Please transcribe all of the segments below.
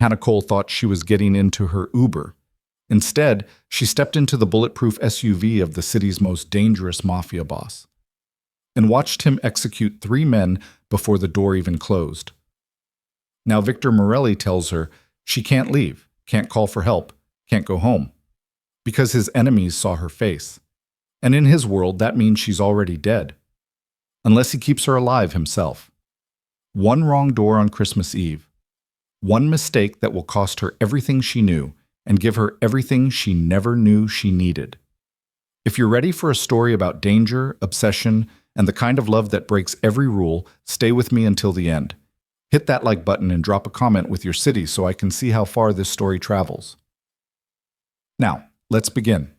Hannah Cole thought she was getting into her Uber. Instead, she stepped into the bulletproof SUV of the city's most dangerous mafia boss and watched him execute 3 men before the door even closed. Now Victor Morelli tells her she can't leave, can't call for help, can't go home, because his enemies saw her face. And in his world, that means she's already dead, unless he keeps her alive himself. One wrong door on Christmas Eve. One mistake that will cost her everything she knew and give her everything she never knew she needed. If you're ready for a story about danger, obsession, and the kind of love that breaks every rule, stay with me until the end. Hit that like button and drop a comment with your city so I can see how far this story travels. Now, let's begin.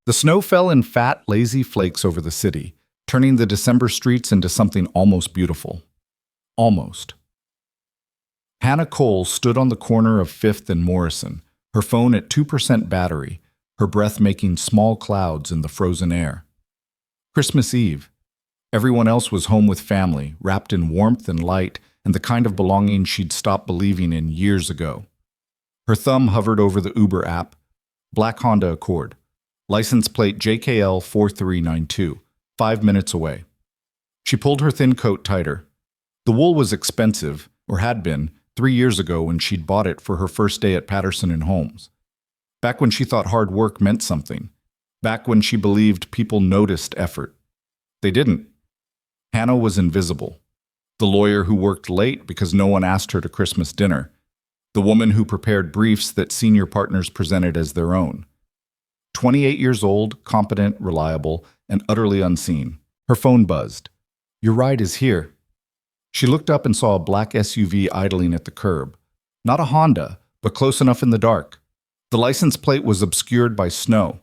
The snow fell in fat, lazy flakes over the city, turning the December streets into something almost beautiful. Almost. Hannah Cole stood on the corner of 5th and Morrison, her phone at 2% battery, her breath making small clouds in the frozen air. Christmas Eve. Everyone else was home with family, wrapped in warmth and light and the kind of belonging she'd stopped believing in years ago. Her thumb hovered over the Uber app. Black Honda Accord. License plate JKL 4392. 5 minutes away. She pulled her thin coat tighter. The wool was expensive, or had been, 3 years ago when she'd bought it for her first day at Patterson and Holmes. Back when she thought hard work meant something. Back when she believed people noticed effort. They didn't. Hannah was invisible. The lawyer who worked late because no one asked her to Christmas dinner. The woman who prepared briefs that senior partners presented as their own. 28 years old, competent, reliable, and utterly unseen. Her phone buzzed. "Your ride is here." She looked up and saw a black SUV idling at the curb. Not a Honda, but close enough in the dark. The license plate was obscured by snow.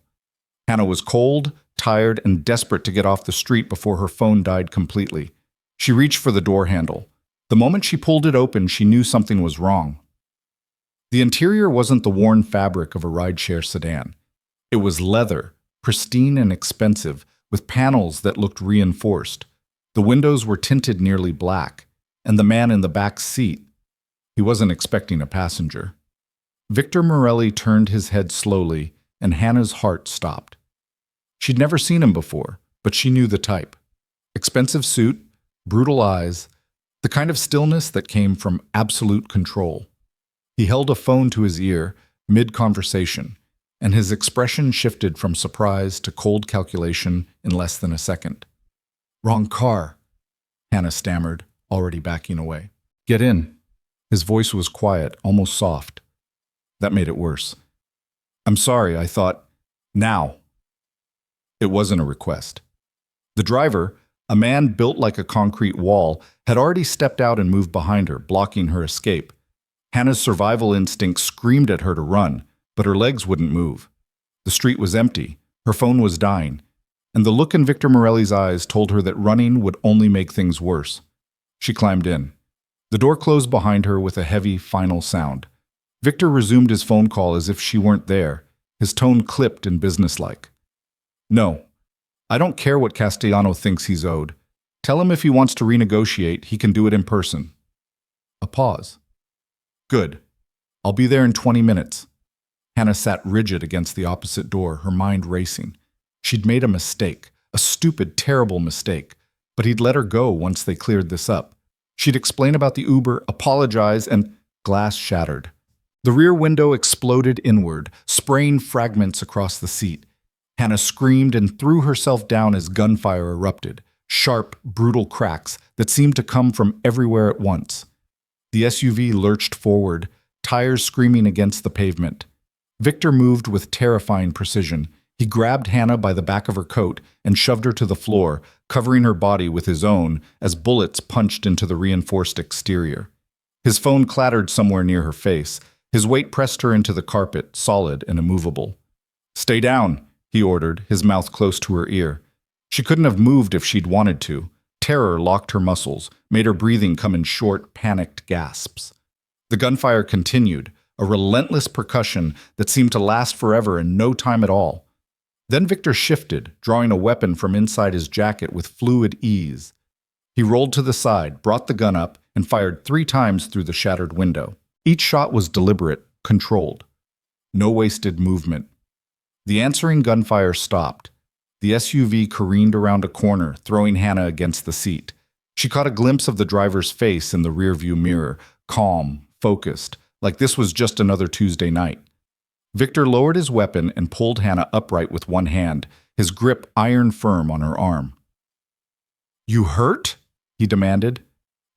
Hannah was cold, tired, and desperate to get off the street before her phone died completely. She reached for the door handle. The moment she pulled it open, she knew something was wrong. The interior wasn't the worn fabric of a rideshare sedan. It was leather, pristine and expensive, with panels that looked reinforced. The windows were tinted nearly black, and the man in the back seat, he wasn't expecting a passenger. Victor Morelli turned his head slowly, and Hannah's heart stopped. She'd never seen him before, but she knew the type. Expensive suit, brutal eyes, the kind of stillness that came from absolute control. He held a phone to his ear, mid-conversation, and his expression shifted from surprise to cold calculation in less than a second. "Wrong car," Hannah stammered, already backing away. "Get in." His voice was quiet, almost soft. That made it worse. "I'm sorry, I thought, now." It wasn't a request. The driver, a man built like a concrete wall, had already stepped out and moved behind her, blocking her escape. Hannah's survival instinct screamed at her to run, but her legs wouldn't move. The street was empty, her phone was dying, and the look in Victor Morelli's eyes told her that running would only make things worse. She climbed in. The door closed behind her with a heavy, final sound. Victor resumed his phone call as if she weren't there, his tone clipped and businesslike. "No, I don't care what Castellano thinks he's owed. Tell him if he wants to renegotiate, he can do it in person." A pause. "Good. I'll be there in 20 minutes. Hannah sat rigid against the opposite door, her mind racing. She'd made a mistake, a stupid, terrible mistake, but he'd let her go once they cleared this up. She'd explain about the Uber, apologize, and glass shattered. The rear window exploded inward, spraying fragments across the seat. Hannah screamed and threw herself down as gunfire erupted, sharp, brutal cracks that seemed to come from everywhere at once. The SUV lurched forward, tires screaming against the pavement. Victor moved with terrifying precision. He grabbed Hannah by the back of her coat and shoved her to the floor, covering her body with his own as bullets punched into the reinforced exterior. His phone clattered somewhere near her face. His weight pressed her into the carpet, solid and immovable. "Stay down," he ordered, his mouth close to her ear. She couldn't have moved if she'd wanted to. Terror locked her muscles, made her breathing come in short, panicked gasps. The gunfire continued, a relentless percussion that seemed to last forever and no time at all. Then Victor shifted, drawing a weapon from inside his jacket with fluid ease. He rolled to the side, brought the gun up, and fired 3 times through the shattered window. Each shot was deliberate, controlled. No wasted movement. The answering gunfire stopped. The SUV careened around a corner, throwing Hannah against the seat. She caught a glimpse of the driver's face in the rearview mirror, calm, focused, like this was just another Tuesday night. Victor lowered his weapon and pulled Hannah upright with one hand, his grip iron firm on her arm. "You hurt?" he demanded.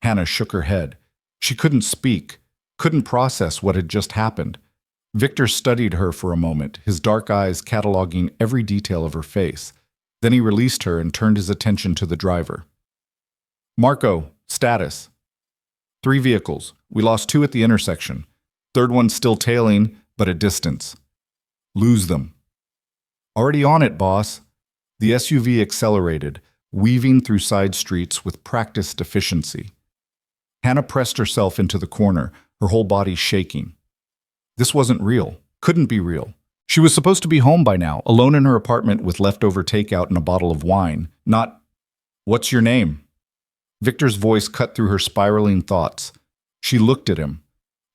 Hannah shook her head. She couldn't speak, couldn't process what had just happened. Victor studied her for a moment, his dark eyes cataloging every detail of her face. Then he released her and turned his attention to the driver. "Marco, status. 3 vehicles. We lost 2 at the intersection. Third one's still tailing, but at distance. Lose them." "Already on it, boss." The SUV accelerated, weaving through side streets with practiced efficiency. Hannah pressed herself into the corner, her whole body shaking. This wasn't real. Couldn't be real. She was supposed to be home by now, alone in her apartment with leftover takeout and a bottle of wine. Not, "What's your name?" Victor's voice cut through her spiraling thoughts. She looked at him,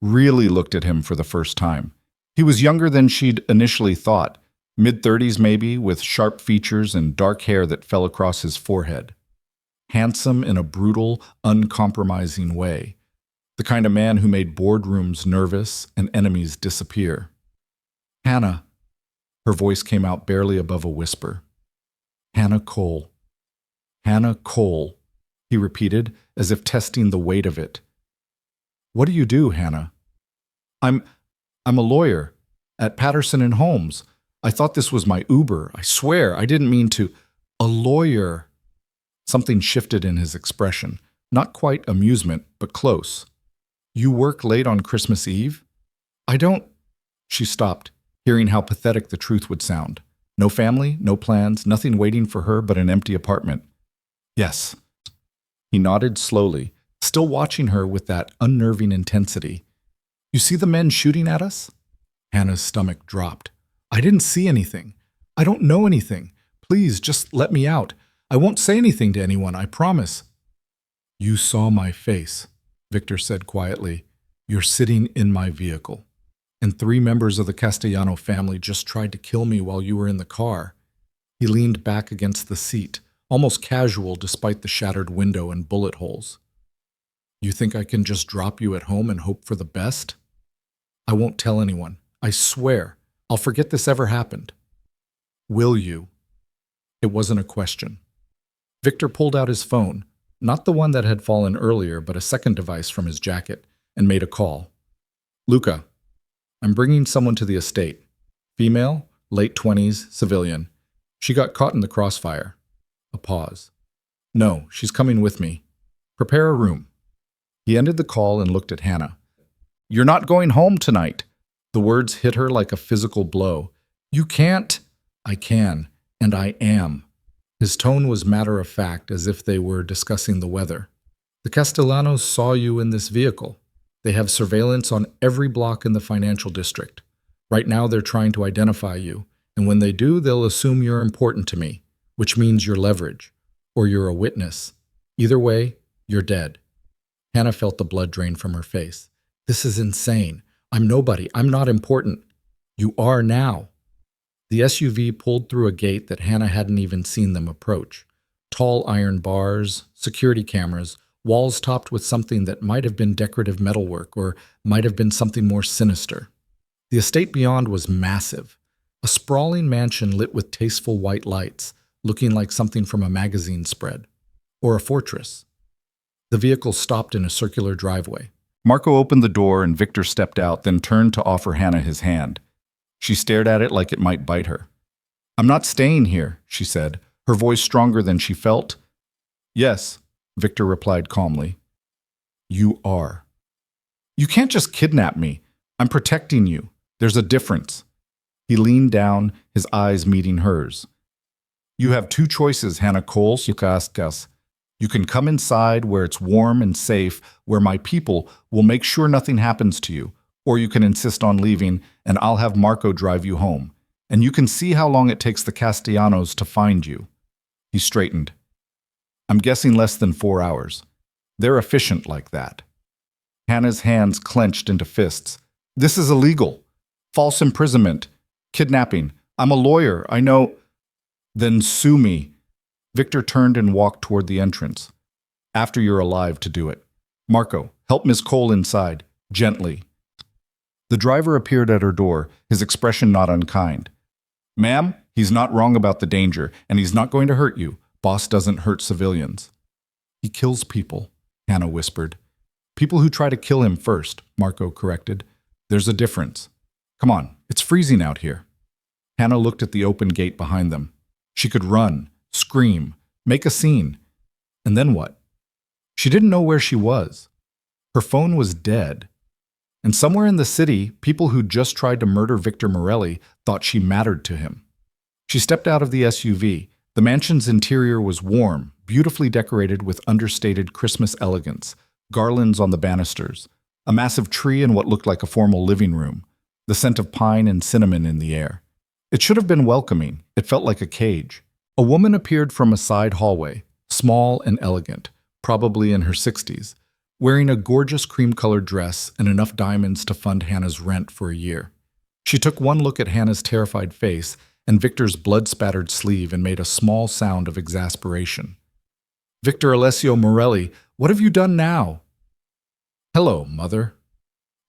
really looked at him for the first time. He was younger than she'd initially thought, mid-30s maybe, with sharp features and dark hair that fell across his forehead. Handsome in a brutal, uncompromising way. The kind of man who made boardrooms nervous and enemies disappear. "Hannah." Her voice came out barely above a whisper. "Hannah Cole. Hannah Cole," he repeated, as if testing the weight of it. "What do you do, Hannah?" I'm a lawyer at Patterson and Holmes. I thought this was my Uber. I swear, I didn't mean to." "A lawyer." Something shifted in his expression. Not quite amusement, but close. "You work late on Christmas Eve?" "I don't—" She stopped, hearing how pathetic the truth would sound. No family, no plans, nothing waiting for her but an empty apartment. "Yes." He nodded slowly, still watching her with that unnerving intensity. "You see the men shooting at us?" Hannah's stomach dropped. "I didn't see anything. I don't know anything. Please, just let me out. I won't say anything to anyone, I promise." "You saw my face," Victor said quietly. "You're sitting in my vehicle. And 3 members of the Castellano family just tried to kill me while you were in the car." He leaned back against the seat, almost casual despite the shattered window and bullet holes. "You think I can just drop you at home and hope for the best?" "I won't tell anyone. I swear. I'll forget this ever happened." "Will you?" It wasn't a question. Victor pulled out his phone, not the one that had fallen earlier, but a second device from his jacket, and made a call. "Luca, I'm bringing someone to the estate. Female, late 20s, civilian. She got caught in the crossfire." A pause. "No, she's coming with me. Prepare a room." He ended the call and looked at Hannah. "You're not going home tonight." The words hit her like a physical blow. "You can't." "I can, and I am." His tone was matter-of-fact, as if they were discussing the weather. "The Castellanos saw you in this vehicle. They have surveillance on every block in the financial district. Right now they're trying to identify you, and when they do, they'll assume you're important to me, which means you're leverage, or you're a witness. Either way, you're dead." Hannah felt the blood drain from her face. "This is insane. I'm nobody. I'm not important." "You are now." The SUV pulled through a gate that Hannah hadn't even seen them approach. Tall iron bars, security cameras, walls topped with something that might have been decorative metalwork or might have been something more sinister. The estate beyond was massive, a sprawling mansion lit with tasteful white lights, looking like something from a magazine spread, or a fortress. The vehicle stopped in a circular driveway. Marco opened the door and Victor stepped out, then turned to offer Hannah his hand. She stared at it like it might bite her. "I'm not staying here," she said, her voice stronger than she felt. "Yes," Victor replied calmly. "You are." "You can't just kidnap me. I'm protecting you. There's a difference." He leaned down, his eyes meeting hers. "You have 2 choices, Hannah Cole. You can come inside where it's warm and safe, where my people will make sure nothing happens to you, or you can insist on leaving, and I'll have Marco drive you home. And you can see how long it takes the Castellanos to find you." He straightened. "I'm guessing less than 4 hours. They're efficient like that. Hannah's hands clenched into fists. This is illegal. False imprisonment. Kidnapping. I'm a lawyer. I know. Then sue me. Victor turned and walked toward the entrance. After you're alive to do it. Marco, help Miss Cole inside. Gently. The driver appeared at her door, his expression not unkind. Ma'am, he's not wrong about the danger, and he's not going to hurt you. Boss doesn't hurt civilians. He kills people, Hannah whispered. People who try to kill him first, Marco corrected. There's a difference. Come on, it's freezing out here. Hannah looked at the open gate behind them. She could run, scream, make a scene. And then what? She didn't know where she was. Her phone was dead. And somewhere in the city, people who'd just tried to murder Victor Morelli thought she mattered to him. She stepped out of the SUV. The mansion's interior was warm, beautifully decorated with understated Christmas elegance, garlands on the banisters, a massive tree in what looked like a formal living room, the scent of pine and cinnamon in the air. It should have been welcoming. It felt like a cage. A woman appeared from a side hallway, small and elegant, probably in her 60s, wearing a gorgeous cream-colored dress and enough diamonds to fund Hannah's rent for a year. She took one look at Hannah's terrified face and Victor's blood-spattered sleeve and made a small sound of exasperation. Victor Alessio Morelli, what have you done now? Hello, Mother.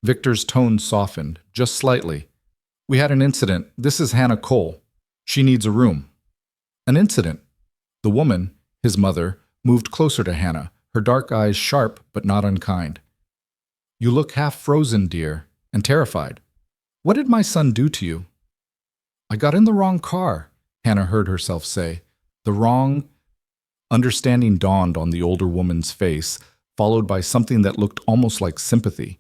Victor's tone softened, just slightly. We had an incident. This is Hannah Cole. She needs a room. An incident. The woman, his mother, moved closer to Hannah, her dark eyes sharp but not unkind. You look half frozen, dear, and terrified. What did my son do to you? I got in the wrong car, Hannah heard herself say. The wrong... Understanding dawned on the older woman's face, followed by something that looked almost like sympathy.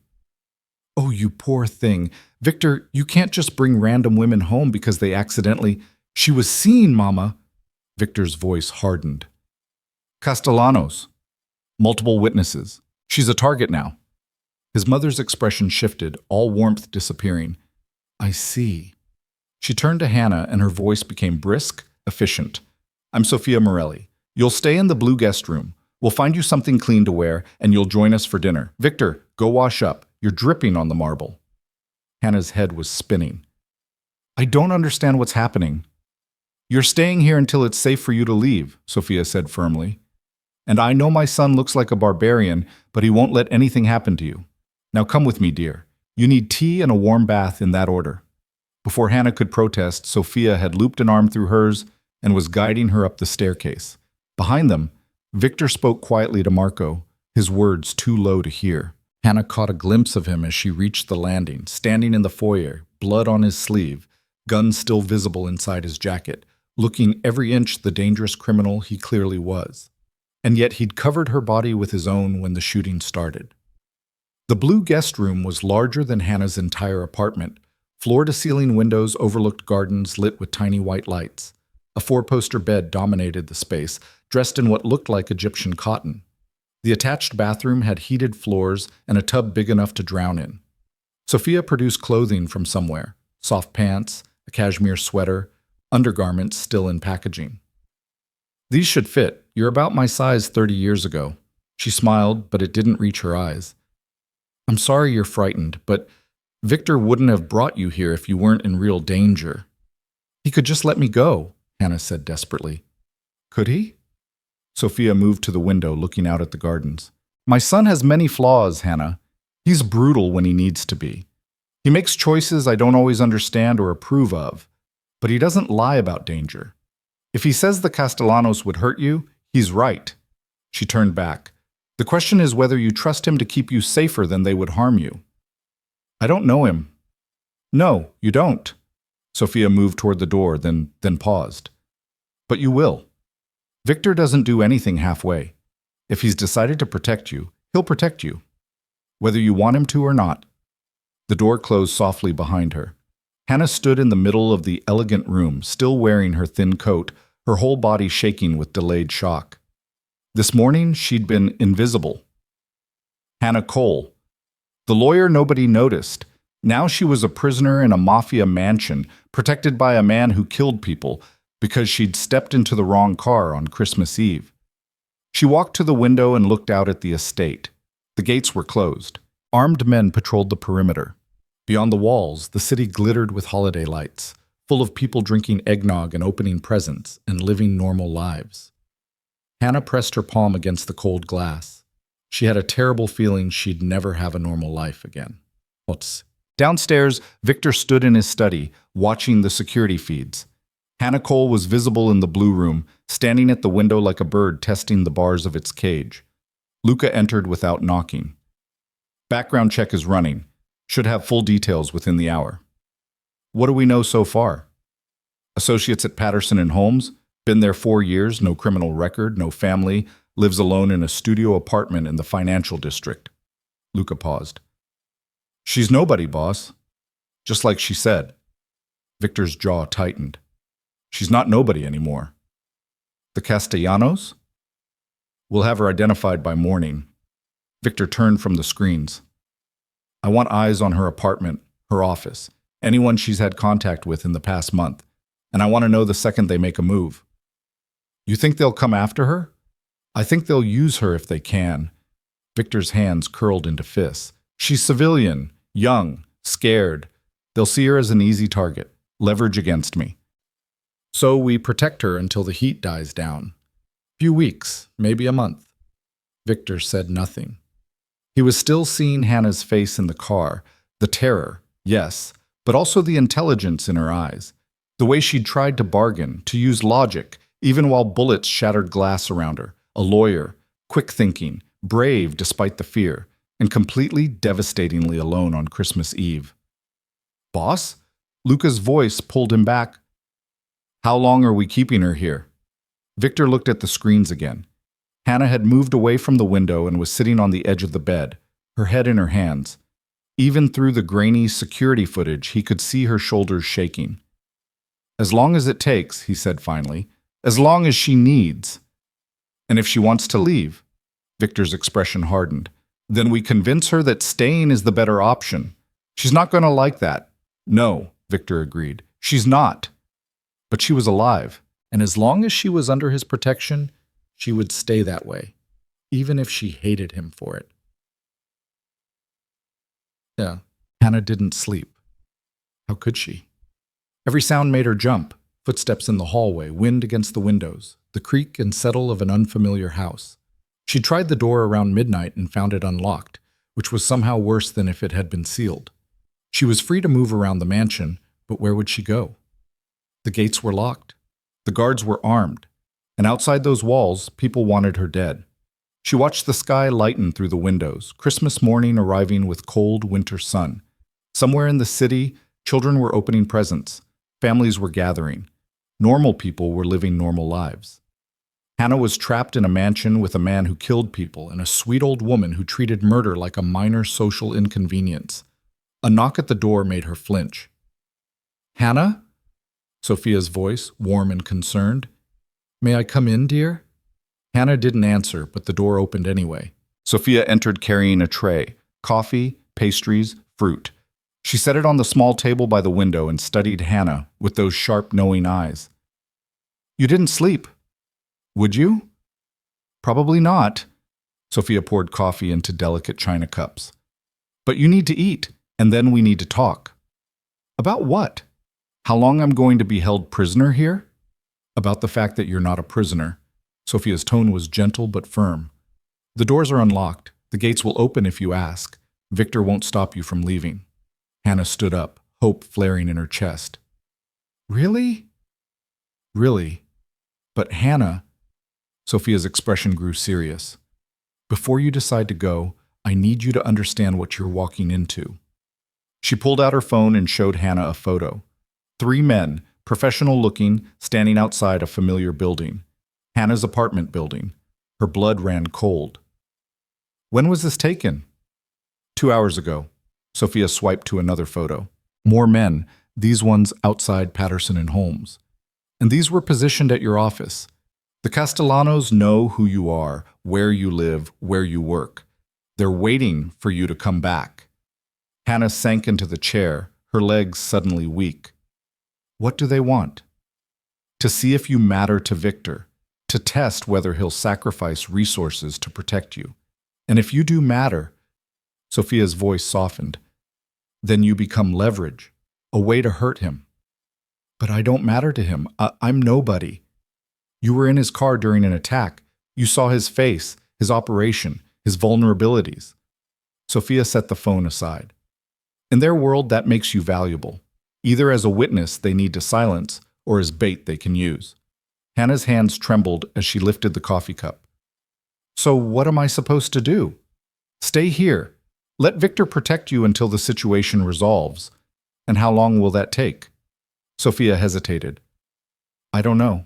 Oh, you poor thing. Victor, you can't just bring random women home because they accidentally... She was seen, Mama. Victor's voice hardened. Castellanos. Multiple witnesses. She's a target now. His mother's expression shifted, all warmth disappearing. I see. She turned to Hannah and her voice became brisk, efficient. I'm Sophia Morelli. You'll stay in the blue guest room. We'll find you something clean to wear and you'll join us for dinner. Victor, go wash up. You're dripping on the marble. Hannah's head was spinning. I don't understand what's happening. You're staying here until it's safe for you to leave, Sophia said firmly. And I know my son looks like a barbarian, but he won't let anything happen to you. Now come with me, dear. You need tea and a warm bath in that order. Before Hannah could protest, Sophia had looped an arm through hers and was guiding her up the staircase. Behind them, Victor spoke quietly to Marco, his words too low to hear. Hannah caught a glimpse of him as she reached the landing, standing in the foyer, blood on his sleeve, guns still visible inside his jacket, looking every inch the dangerous criminal he clearly was. And yet he'd covered her body with his own when the shooting started. The blue guest room was larger than Hannah's entire apartment. Floor-to-ceiling windows overlooked gardens lit with tiny white lights. A four-poster bed dominated the space, dressed in what looked like Egyptian cotton. The attached bathroom had heated floors and a tub big enough to drown in. Sophia produced clothing from somewhere, soft pants, a cashmere sweater, undergarments still in packaging. These should fit. You're about my size 30 years ago. She smiled, but it didn't reach her eyes. I'm sorry you're frightened, but Victor wouldn't have brought you here if you weren't in real danger. He could just let me go, Hannah said desperately. Could he? Sophia moved to the window, looking out at the gardens. My son has many flaws, Hannah. He's brutal when he needs to be. He makes choices I don't always understand or approve of, but he doesn't lie about danger. If he says the Castellanos would hurt you, he's right. She turned back. The question is whether you trust him to keep you safer than they would harm you. I don't know him. No, you don't. Sophia moved toward the door, then paused. But you will. Victor doesn't do anything halfway. If he's decided to protect you, he'll protect you, whether you want him to or not. The door closed softly behind her. Hannah stood in the middle of the elegant room, still wearing her thin coat, her whole body shaking with delayed shock. This morning, she'd been invisible. Hannah Cole. The lawyer nobody noticed. Now she was a prisoner in a Mafia mansion, protected by a man who killed people because she'd stepped into the wrong car on Christmas Eve. She walked to the window and looked out at the estate. The gates were closed. Armed men patrolled the perimeter. Beyond the walls, the city glittered with holiday lights, full of people drinking eggnog and opening presents and living normal lives. Hannah pressed her palm against the cold glass. She had a terrible feeling she'd never have a normal life again. Downstairs, Victor stood in his study, watching the security feeds. Hannah Cole was visible in the blue room, standing at the window like a bird testing the bars of its cage. Luca entered without knocking. Background check is running. Should have full details within the hour. What do we know so far? Associates at Patterson and Holmes, been there 4 years, no criminal record, no family, lives alone in a studio apartment in the financial district. Luca paused. She's nobody, boss. Just like she said. Victor's jaw tightened. She's not nobody anymore. The Castellanos? We'll have her identified by morning. Victor turned from the screens. I want eyes on her apartment, her office, anyone she's had contact with in the past month, and I want to know the second they make a move. You think they'll come after her? I think they'll use her if they can. Victor's hands curled into fists. She's civilian, young, scared. They'll see her as an easy target, leverage against me. So we protect her until the heat dies down. Few weeks, maybe a month. Victor said nothing. He was still seeing Hannah's face in the car, the terror, yes, but also the intelligence in her eyes, the way she'd tried to bargain, to use logic, even while bullets shattered glass around her, a lawyer, quick thinking, brave despite the fear, and completely devastatingly alone on Christmas Eve. Boss? Luca's voice pulled him back. How long are we keeping her here? Victor looked at the screens again. Hannah had moved away from the window and was sitting on the edge of the bed, her head in her hands. Even through the grainy security footage, he could see her shoulders shaking. As long as it takes, he said finally. As long as she needs. And if she wants to leave? Victor's expression hardened. Then we convince her that staying is the better option. She's not going to like that. No, Victor agreed. She's not. But she was alive, and as long as she was under his protection, she would stay that way, even if she hated him for it. Yeah, Hannah didn't sleep. How could she? Every sound made her jump. Footsteps in the hallway, wind against the windows, the creak and settle of an unfamiliar house. She tried the door around midnight and found it unlocked, which was somehow worse than if it had been sealed. She was free to move around the mansion, but where would she go? The gates were locked. The guards were armed. And outside those walls, people wanted her dead. She watched the sky lighten through the windows, Christmas morning arriving with cold winter sun. Somewhere in the city, children were opening presents. Families were gathering. Normal people were living normal lives. Hannah was trapped in a mansion with a man who killed people and a sweet old woman who treated murder like a minor social inconvenience. A knock at the door made her flinch. Hannah? Sophia's voice, warm and concerned. May I come in, dear? Hannah didn't answer, but the door opened anyway. Sophia entered carrying a tray, coffee, pastries, fruit. She set it on the small table by the window and studied Hannah with those sharp, knowing eyes. You didn't sleep. Would you? Probably not. Sophia poured coffee into delicate china cups. But you need to eat, and then we need to talk. About what? How long I'm going to be held prisoner here? About the fact that you're not a prisoner. Sophia's tone was gentle but firm. The doors are unlocked. The gates will open if you ask. Victor won't stop you from leaving. Hannah stood up, hope flaring in her chest. Really? Really. But Hannah... Sophia's expression grew serious. Before you decide to go, I need you to understand what you're walking into. She pulled out her phone and showed Hannah a photo. 3 men, professional looking, standing outside a familiar building. Hannah's apartment building. Her blood ran cold. When was this taken? 2 hours ago. Sophia swiped to another photo. More men, these ones outside Patterson and Holmes. And these were positioned at your office. The Castellanos know who you are, where you live, where you work. They're waiting for you to come back. Hannah sank into the chair, her legs suddenly weak. What do they want? To see if you matter to Victor, to test whether he'll sacrifice resources to protect you. And if you do matter, Sophia's voice softened, then you become leverage, a way to hurt him. But I don't matter to him. I'm nobody. You were in his car during an attack. You saw his face, his operation, his vulnerabilities. Sophia set the phone aside. In their world, that makes you valuable. Either as a witness they need to silence, or as bait they can use. Hannah's hands trembled as she lifted the coffee cup. So what am I supposed to do? Stay here. Let Victor protect you until the situation resolves. And how long will that take? Sophia hesitated. I don't know.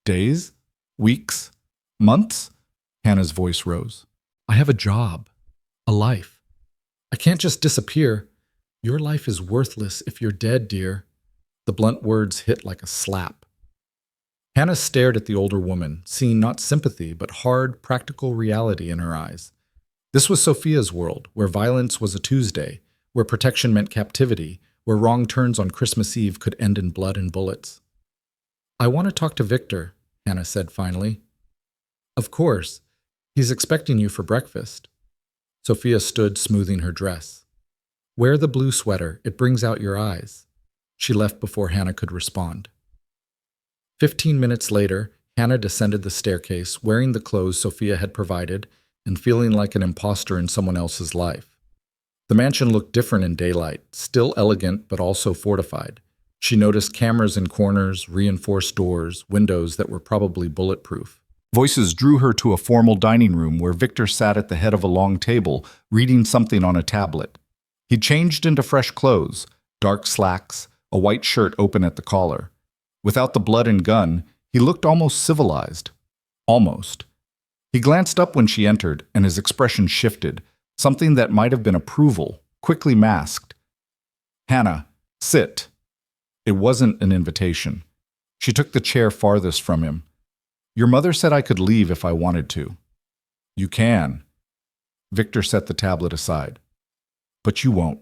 Days? Weeks? Months? Hannah's voice rose. I have a job. A life. I can't just disappear. Your life is worthless if you're dead, dear. The blunt words hit like a slap. Hannah stared at the older woman, seeing not sympathy but hard, practical reality in her eyes. This was Sophia's world, where violence was a Tuesday, where protection meant captivity, where wrong turns on Christmas Eve could end in blood and bullets. I want to talk to Victor, Hannah said finally. Of course. He's expecting you for breakfast. Sophia stood, smoothing her dress. Wear the blue sweater. It brings out your eyes. She left before Hannah could respond. 15 minutes later, Hannah descended the staircase, wearing the clothes Sophia had provided and feeling like an imposter in someone else's life. The mansion looked different in daylight, still elegant but also fortified. She noticed cameras in corners, reinforced doors, windows that were probably bulletproof. Voices drew her to a formal dining room where Victor sat at the head of a long table, reading something on a tablet. He changed into fresh clothes, dark slacks, a white shirt open at the collar. Without the blood and gun, he looked almost civilized. Almost. He glanced up when she entered, and his expression shifted, something that might have been approval, quickly masked. Hannah, sit. It wasn't an invitation. She took the chair farthest from him. Your mother said I could leave if I wanted to. You can. Victor set the tablet aside. But you won't.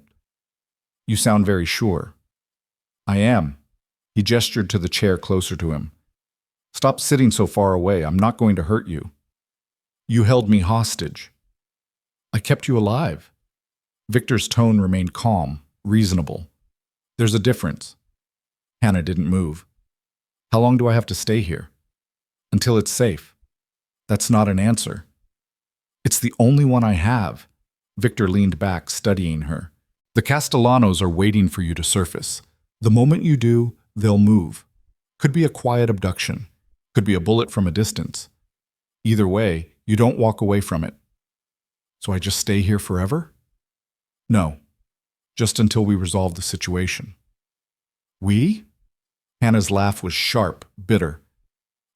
You sound very sure. I am. He gestured to the chair closer to him. Stop sitting so far away. I'm not going to hurt you. You held me hostage. I kept you alive. Victor's tone remained calm, reasonable. There's a difference. Hannah didn't move. How long do I have to stay here? Until it's safe. That's not an answer. It's the only one I have. Victor leaned back, studying her. The Castellanos are waiting for you to surface. The moment you do, they'll move. Could be a quiet abduction. Could be a bullet from a distance. Either way, you don't walk away from it. So I just stay here forever? No. Just until we resolve the situation. We? Hannah's laugh was sharp, bitter.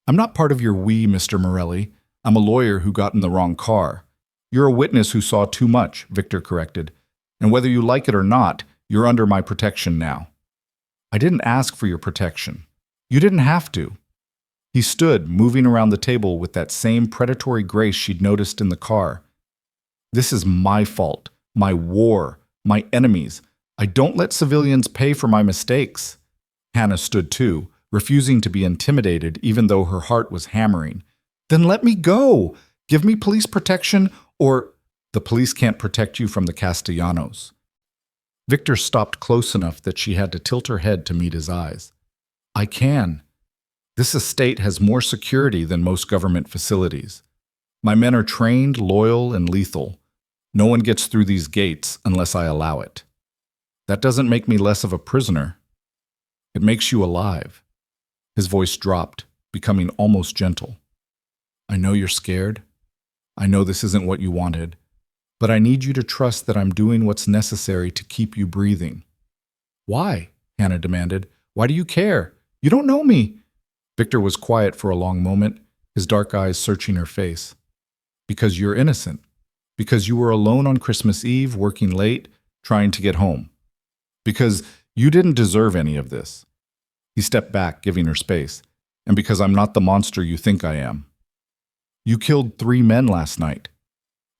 I'm not part of your we, Mr. Morelli. I'm a lawyer who got in the wrong car. You're a witness who saw too much, Victor corrected. And whether you like it or not, you're under my protection now. I didn't ask for your protection. You didn't have to. He stood, moving around the table with that same predatory grace she'd noticed in the car. This is my fault, my war, my enemies. I don't let civilians pay for my mistakes. Hannah stood too, refusing to be intimidated even though her heart was hammering. Then let me go. Give me police protection, or the police can't protect you from the Castellanos. Victor stopped close enough that she had to tilt her head to meet his eyes. I can. This estate has more security than most government facilities. My men are trained, loyal, and lethal. No one gets through these gates unless I allow it. That doesn't make me less of a prisoner. It makes you alive. His voice dropped, becoming almost gentle. I know you're scared. I know this isn't what you wanted. But I need you to trust that I'm doing what's necessary to keep you breathing. Why? Hannah demanded. Why do you care? You don't know me. Victor was quiet for a long moment, his dark eyes searching her face. Because you're innocent. Because you were alone on Christmas Eve, working late, trying to get home. Because you didn't deserve any of this. He stepped back, giving her space. And because I'm not the monster you think I am. You killed 3 men last night.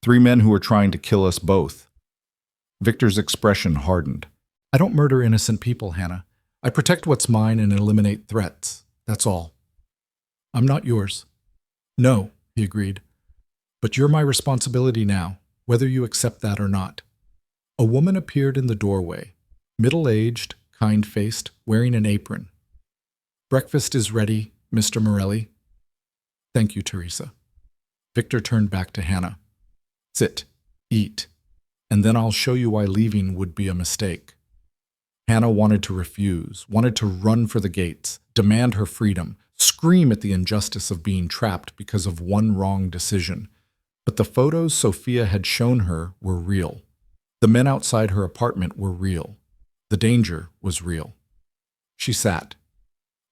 3 men who were trying to kill us both. Victor's expression hardened. I don't murder innocent people, Hannah. I protect what's mine and eliminate threats. That's all. I'm not yours." "No," he agreed. "But you're my responsibility now, whether you accept that or not." A woman appeared in the doorway, middle-aged, kind-faced, wearing an apron. "Breakfast is ready, Mr. Morelli." "Thank you, Teresa." Victor turned back to Hannah. "Sit, eat, and then I'll show you why leaving would be a mistake." Hannah wanted to refuse, wanted to run for the gates, demand her freedom, scream at the injustice of being trapped because of one wrong decision. But the photos Sophia had shown her were real. The men outside her apartment were real. The danger was real. She sat.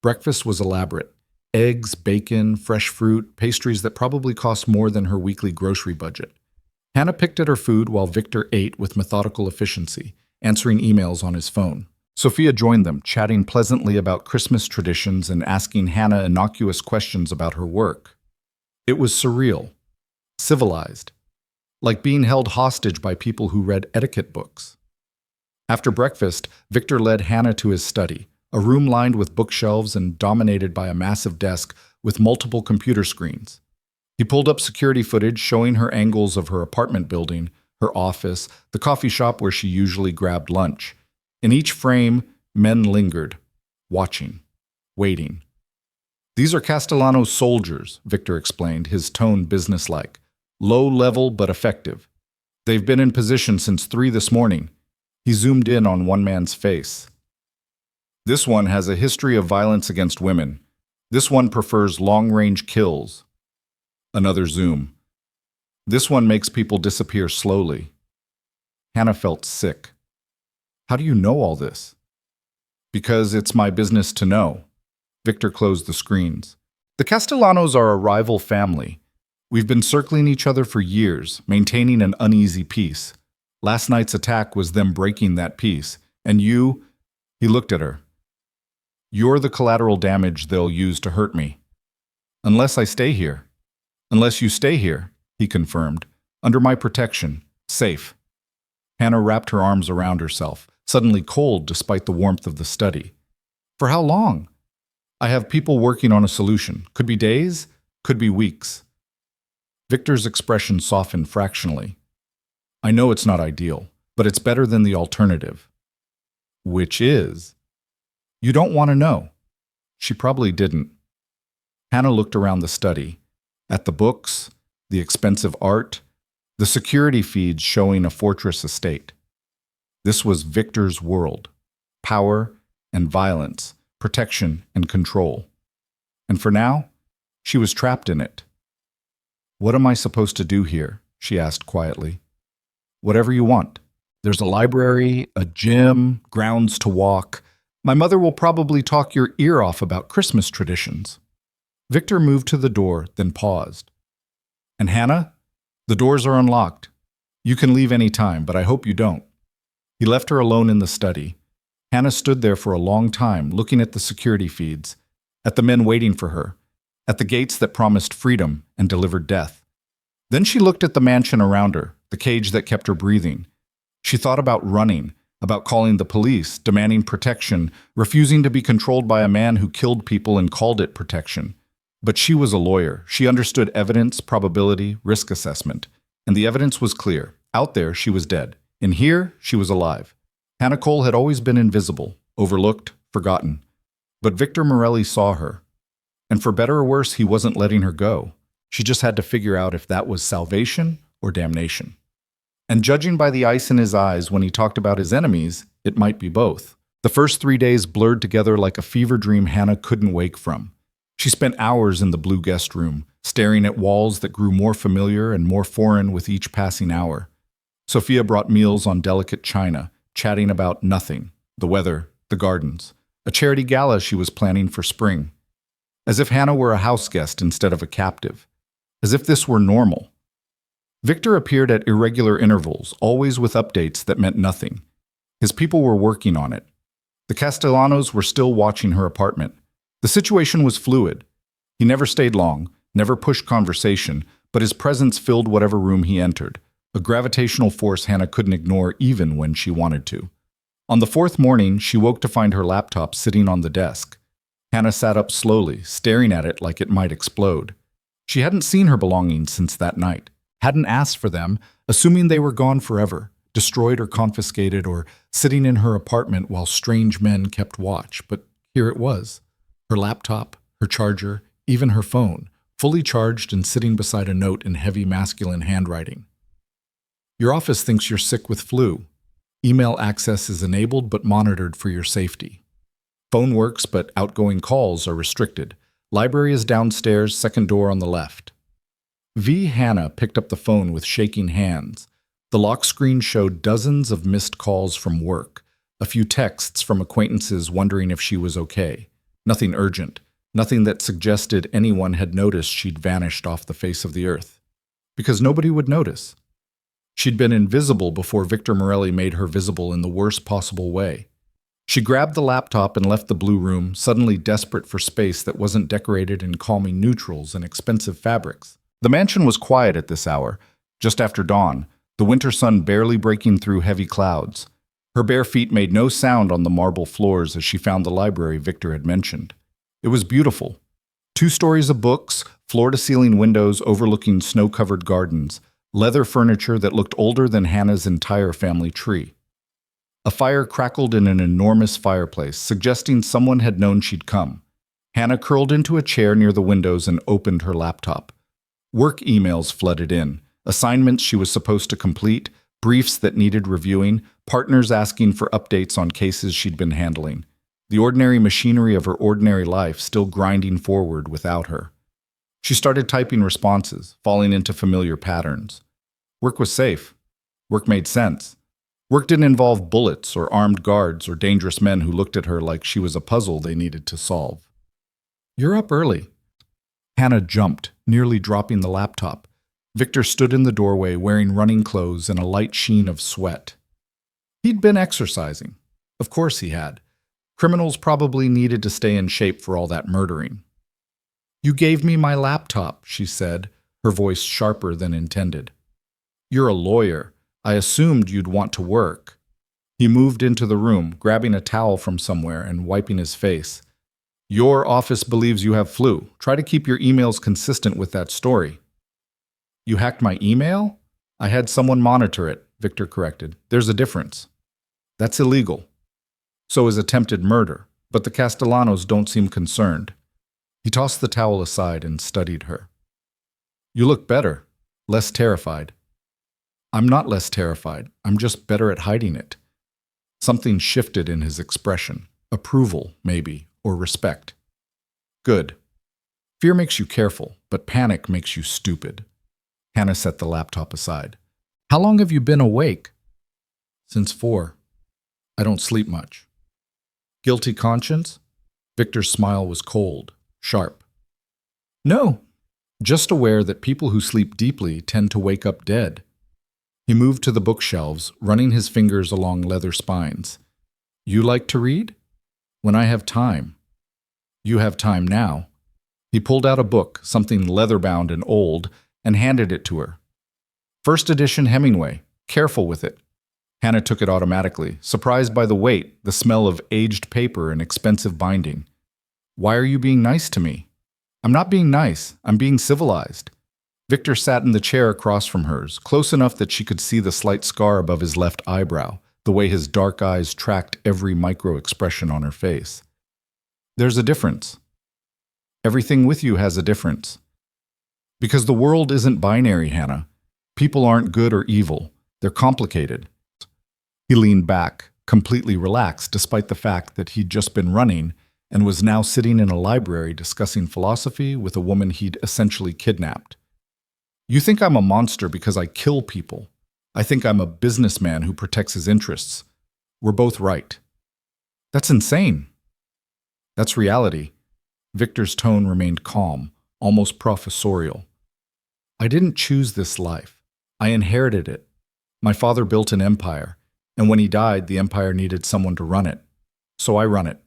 Breakfast was elaborate. Eggs, bacon, fresh fruit, pastries that probably cost more than her weekly grocery budget. Hannah picked at her food while Victor ate with methodical efficiency, answering emails on his phone. Sophia joined them, chatting pleasantly about Christmas traditions and asking Hannah innocuous questions about her work. It was surreal, civilized, like being held hostage by people who read etiquette books. After breakfast, Victor led Hannah to his study, a room lined with bookshelves and dominated by a massive desk with multiple computer screens. He pulled up security footage showing her angles of her apartment building, her office, the coffee shop where she usually grabbed lunch. In each frame, men lingered, watching, waiting. "These are Castellano's soldiers," Victor explained, his tone businesslike. "Low level but effective. They've been in position since 3 this morning." He zoomed in on one man's face. "This one has a history of violence against women. This one prefers long-range kills." Another zoom. "This one makes people disappear slowly." Hannah felt sick. "How do you know all this?" "Because it's my business to know." Victor closed the screens. "The Castellanos are a rival family. We've been circling each other for years, maintaining an uneasy peace. Last night's attack was them breaking that peace. And you," he looked at her, "you're the collateral damage they'll use to hurt me. Unless I stay here." "Unless you stay here," he confirmed, "under my protection, safe." Hannah wrapped her arms around herself, suddenly cold despite the warmth of the study. "For how long?" "I have people working on a solution. Could be days, could be weeks." Victor's expression softened fractionally. "I know it's not ideal, but it's better than the alternative." "Which is?" "You don't want to know." She probably didn't. Hannah looked around the study, at the books, the expensive art, the security feeds showing a fortress estate. This was Victor's world: power and violence, protection and control. And for now, she was trapped in it. "What am I supposed to do here?" she asked quietly. "Whatever you want. There's a library, a gym, grounds to walk. My mother will probably talk your ear off about Christmas traditions." Victor moved to the door, then paused. "And Hannah? The doors are unlocked. You can leave any time, but I hope you don't." He left her alone in the study. Hannah stood there for a long time, looking at the security feeds, at the men waiting for her, at the gates that promised freedom and delivered death. Then she looked at the mansion around her, the cage that kept her breathing. She thought about running, about calling the police, demanding protection, refusing to be controlled by a man who killed people and called it protection. But she was a lawyer. She understood evidence, probability, risk assessment. And the evidence was clear. Out there, she was dead. In here, she was alive. Hannah Cole had always been invisible, overlooked, forgotten. But Victor Morelli saw her. And for better or worse, he wasn't letting her go. She just had to figure out if that was salvation or damnation. And judging by the ice in his eyes when he talked about his enemies, it might be both. The first 3 days blurred together like a fever dream Hannah couldn't wake from. She spent hours in the blue guest room, staring at walls that grew more familiar and more foreign with each passing hour. Sophia brought meals on delicate china, chatting about nothing, the weather, the gardens, a charity gala she was planning for spring. As if Hannah were a house guest instead of a captive. As if this were normal. Victor appeared at irregular intervals, always with updates that meant nothing. His people were working on it. The Castellanos were still watching her apartment. The situation was fluid. He never stayed long, never pushed conversation, but his presence filled whatever room he entered, a gravitational force Hannah couldn't ignore even when she wanted to. On the 4th morning, she woke to find her laptop sitting on the desk. Hannah sat up slowly, staring at it like it might explode. She hadn't seen her belongings since that night, hadn't asked for them, assuming they were gone forever, destroyed or confiscated or sitting in her apartment while strange men kept watch. But here it was. Her laptop, her charger, even her phone, fully charged and sitting beside a note in heavy masculine handwriting. Your office thinks you're sick with flu. Email access is enabled but monitored for your safety. Phone works, but outgoing calls are restricted. Library is downstairs, second door on the left. Hannah picked up the phone with shaking hands. The lock screen showed dozens of missed calls from work, a few texts from acquaintances wondering if she was okay. Nothing urgent, nothing that suggested anyone had noticed she'd vanished off the face of the earth. Because nobody would notice. She'd been invisible before Victor Morelli made her visible in the worst possible way. She grabbed the laptop and left the blue room, suddenly desperate for space that wasn't decorated in calming neutrals and expensive fabrics. The mansion was quiet at this hour, just after dawn, the winter sun barely breaking through heavy clouds. Her bare feet made no sound on the marble floors as she found the library Victor had mentioned. It was beautiful. 2 stories of books, floor-to-ceiling windows overlooking snow-covered gardens, leather furniture that looked older than Hannah's entire family tree. A fire crackled in an enormous fireplace, suggesting someone had known she'd come. Hannah curled into a chair near the windows and opened her laptop. Work emails flooded in, assignments she was supposed to complete, briefs that needed reviewing, partners asking for updates on cases she'd been handling. The ordinary machinery of her ordinary life still grinding forward without her. She started typing responses, falling into familiar patterns. Work was safe. Work made sense. Work didn't involve bullets or armed guards or dangerous men who looked at her like she was a puzzle they needed to solve. You're up early. Hannah jumped, nearly dropping the laptop. Victor stood in the doorway wearing running clothes and a light sheen of sweat. He'd been exercising. Of course he had. Criminals probably needed to stay in shape for all that murdering. You gave me my laptop, she said, her voice sharper than intended. You're a lawyer. I assumed you'd want to work. He moved into the room, grabbing a towel from somewhere and wiping his face. Your office believes you have flu. Try to keep your emails consistent with that story. You hacked my email? I had someone monitor it, Victor corrected. There's a difference. That's illegal. So is attempted murder, but the Castellanos don't seem concerned. He tossed the towel aside and studied her. You look better, less terrified. I'm not less terrified. I'm just better at hiding it. Something shifted in his expression. Approval, maybe, or respect. Good. Fear makes you careful, but panic makes you stupid. Hannah set the laptop aside. How long have you been awake? Since 4. I don't sleep much. Guilty conscience? Victor's smile was cold, sharp. No, just aware that people who sleep deeply tend to wake up dead. He moved to the bookshelves, running his fingers along leather spines. You like to read? When I have time. You have time now. He pulled out a book, something leather-bound and old, and handed it to her. First edition Hemingway. Careful with it. Hannah took it automatically, surprised by the weight, the smell of aged paper and expensive binding. Why are you being nice to me? I'm not being nice. I'm being civilized. Victor sat in the chair across from hers, close enough that she could see the slight scar above his left eyebrow, the way his dark eyes tracked every micro-expression on her face. There's a difference. Everything with you has a difference. Because the world isn't binary, Hannah. People aren't good or evil. They're complicated. He leaned back, completely relaxed, despite the fact that he'd just been running and was now sitting in a library discussing philosophy with a woman he'd essentially kidnapped. You think I'm a monster because I kill people. I think I'm a businessman who protects his interests. We're both right. That's insane. That's reality. Victor's tone remained calm, almost professorial. I didn't choose this life. I inherited it. My father built an empire, and when he died, the empire needed someone to run it. So I run it.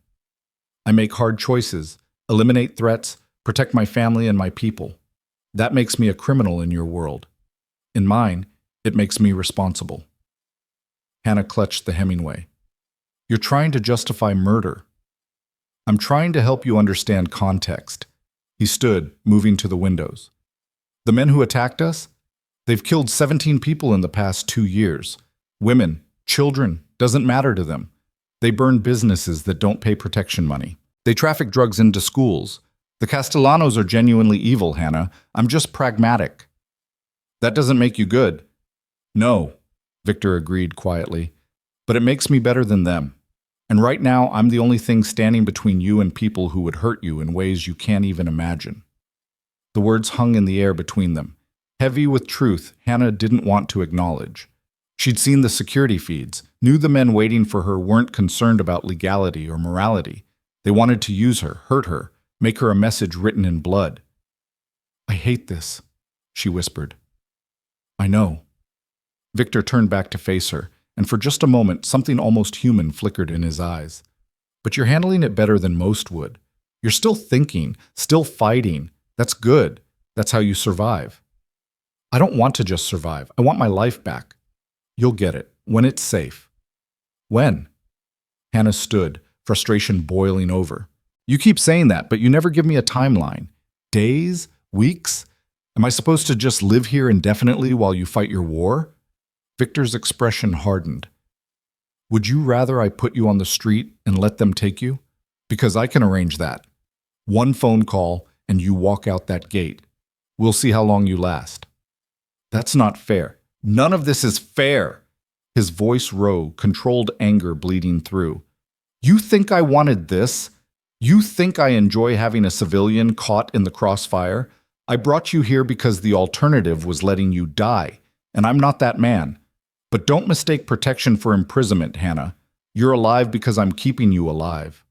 I make hard choices, eliminate threats, protect my family and my people. That makes me a criminal in your world. In mine, it makes me responsible. Hannah clutched the Hemingway. You're trying to justify murder. I'm trying to help you understand context. He stood, moving to the windows. The men who attacked us? They've killed 17 people in the past 2 years. Women, children, doesn't matter to them. They burn businesses that don't pay protection money. They traffic drugs into schools. The Castellanos are genuinely evil, Hannah. I'm just pragmatic. That doesn't make you good. No, Victor agreed quietly. But it makes me better than them. And right now, I'm the only thing standing between you and people who would hurt you in ways you can't even imagine. The words hung in the air between them. Heavy with truth Hannah didn't want to acknowledge. She'd seen the security feeds, knew the men waiting for her weren't concerned about legality or morality. They wanted to use her, hurt her, make her a message written in blood. I hate this, she whispered. I know. Victor turned back to face her, and for just a moment something almost human flickered in his eyes. But you're handling it better than most would. You're still thinking, still fighting. That's good. That's how you survive. I don't want to just survive. I want my life back. You'll get it, when it's safe. When? Hannah stood, frustration boiling over. You keep saying that, but you never give me a timeline. Days? Weeks? Am I supposed to just live here indefinitely while you fight your war? Victor's expression hardened. Would you rather I put you on the street and let them take you? Because I can arrange that. One phone call and you walk out that gate. We'll see how long you last. That's not fair. None of this is fair. His voice rose, controlled anger bleeding through. You think I wanted this? You think I enjoy having a civilian caught in the crossfire? I brought you here because the alternative was letting you die, and I'm not that man. But don't mistake protection for imprisonment, Hannah. You're alive because I'm keeping you alive.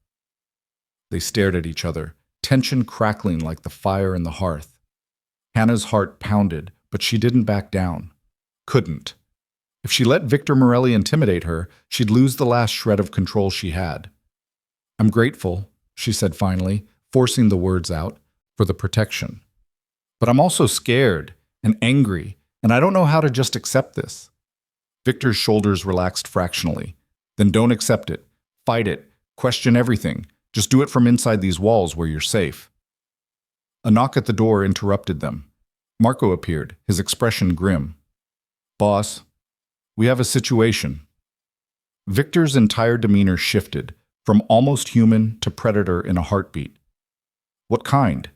They stared at each other, tension crackling like the fire in the hearth. Hannah's heart pounded, but she didn't back down. Couldn't. If she let Victor Morelli intimidate her, she'd lose the last shred of control she had. I'm grateful, she said finally, forcing the words out, for the protection. But I'm also scared and angry, and I don't know how to just accept this. Victor's shoulders relaxed fractionally. Then don't accept it. Fight it. Question everything. Just do it from inside these walls where you're safe. A knock at the door interrupted them. Marco appeared, his expression grim. Boss, we have a situation. Victor's entire demeanor shifted, from almost human to predator in a heartbeat. What kind?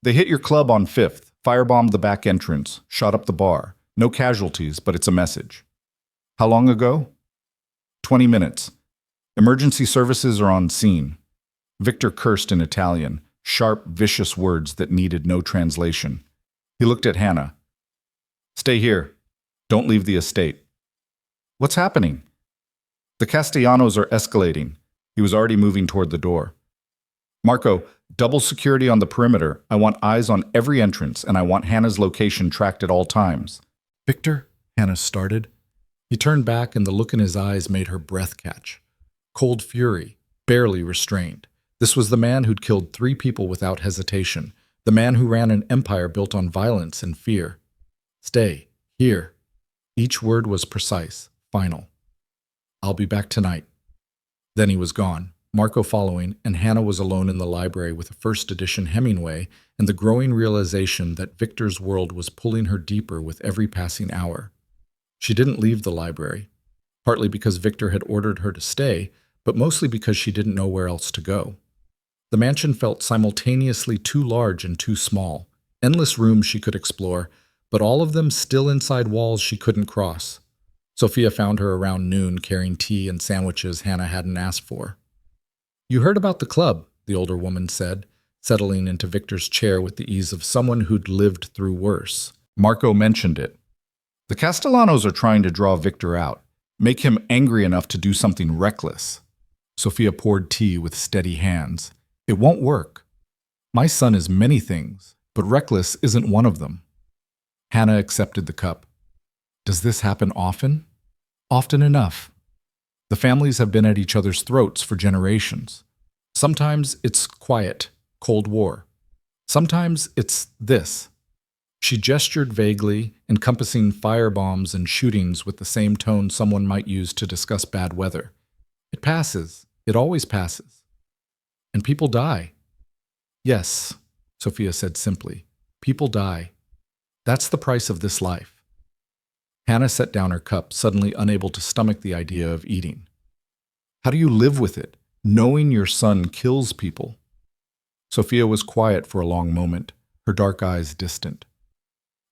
They hit your club on 5th, firebombed the back entrance, shot up the bar. No casualties, but it's a message. How long ago? 20 minutes. Emergency services are on scene. Victor cursed in Italian, sharp, vicious words that needed no translation. He looked at Hannah. Stay here. Don't leave the estate. What's happening? The Castellanos are escalating. He was already moving toward the door. Marco, double security on the perimeter. I want eyes on every entrance, and I want Hannah's location tracked at all times. Victor, Hannah started. He turned back, and the look in his eyes made her breath catch. Cold fury, barely restrained. This was the man who'd killed 3 people without hesitation, the man who ran an empire built on violence and fear. Stay, here. Each word was precise, final. I'll be back tonight. Then he was gone, Marco following, and Hannah was alone in the library with a first edition Hemingway and the growing realization that Victor's world was pulling her deeper with every passing hour. She didn't leave the library, partly because Victor had ordered her to stay, but mostly because she didn't know where else to go. The mansion felt simultaneously too large and too small, endless rooms she could explore, but all of them still inside walls she couldn't cross. Sophia found her around noon carrying tea and sandwiches Hannah hadn't asked for. You heard about the club, the older woman said, settling into Victor's chair with the ease of someone who'd lived through worse. Marco mentioned it. The Castellanos are trying to draw Victor out, make him angry enough to do something reckless. Sophia poured tea with steady hands. It won't work. My son is many things, but reckless isn't one of them. Hannah accepted the cup. Does this happen often? Often enough. The families have been at each other's throats for generations. Sometimes it's quiet, Cold War. Sometimes it's this. She gestured vaguely, encompassing firebombs and shootings with the same tone someone might use to discuss bad weather. It passes. It always passes. And people die. Yes, Sophia said simply. People die. That's the price of this life. Hannah set down her cup, suddenly unable to stomach the idea of eating. How do you live with it, knowing your son kills people? Sophia was quiet for a long moment, her dark eyes distant.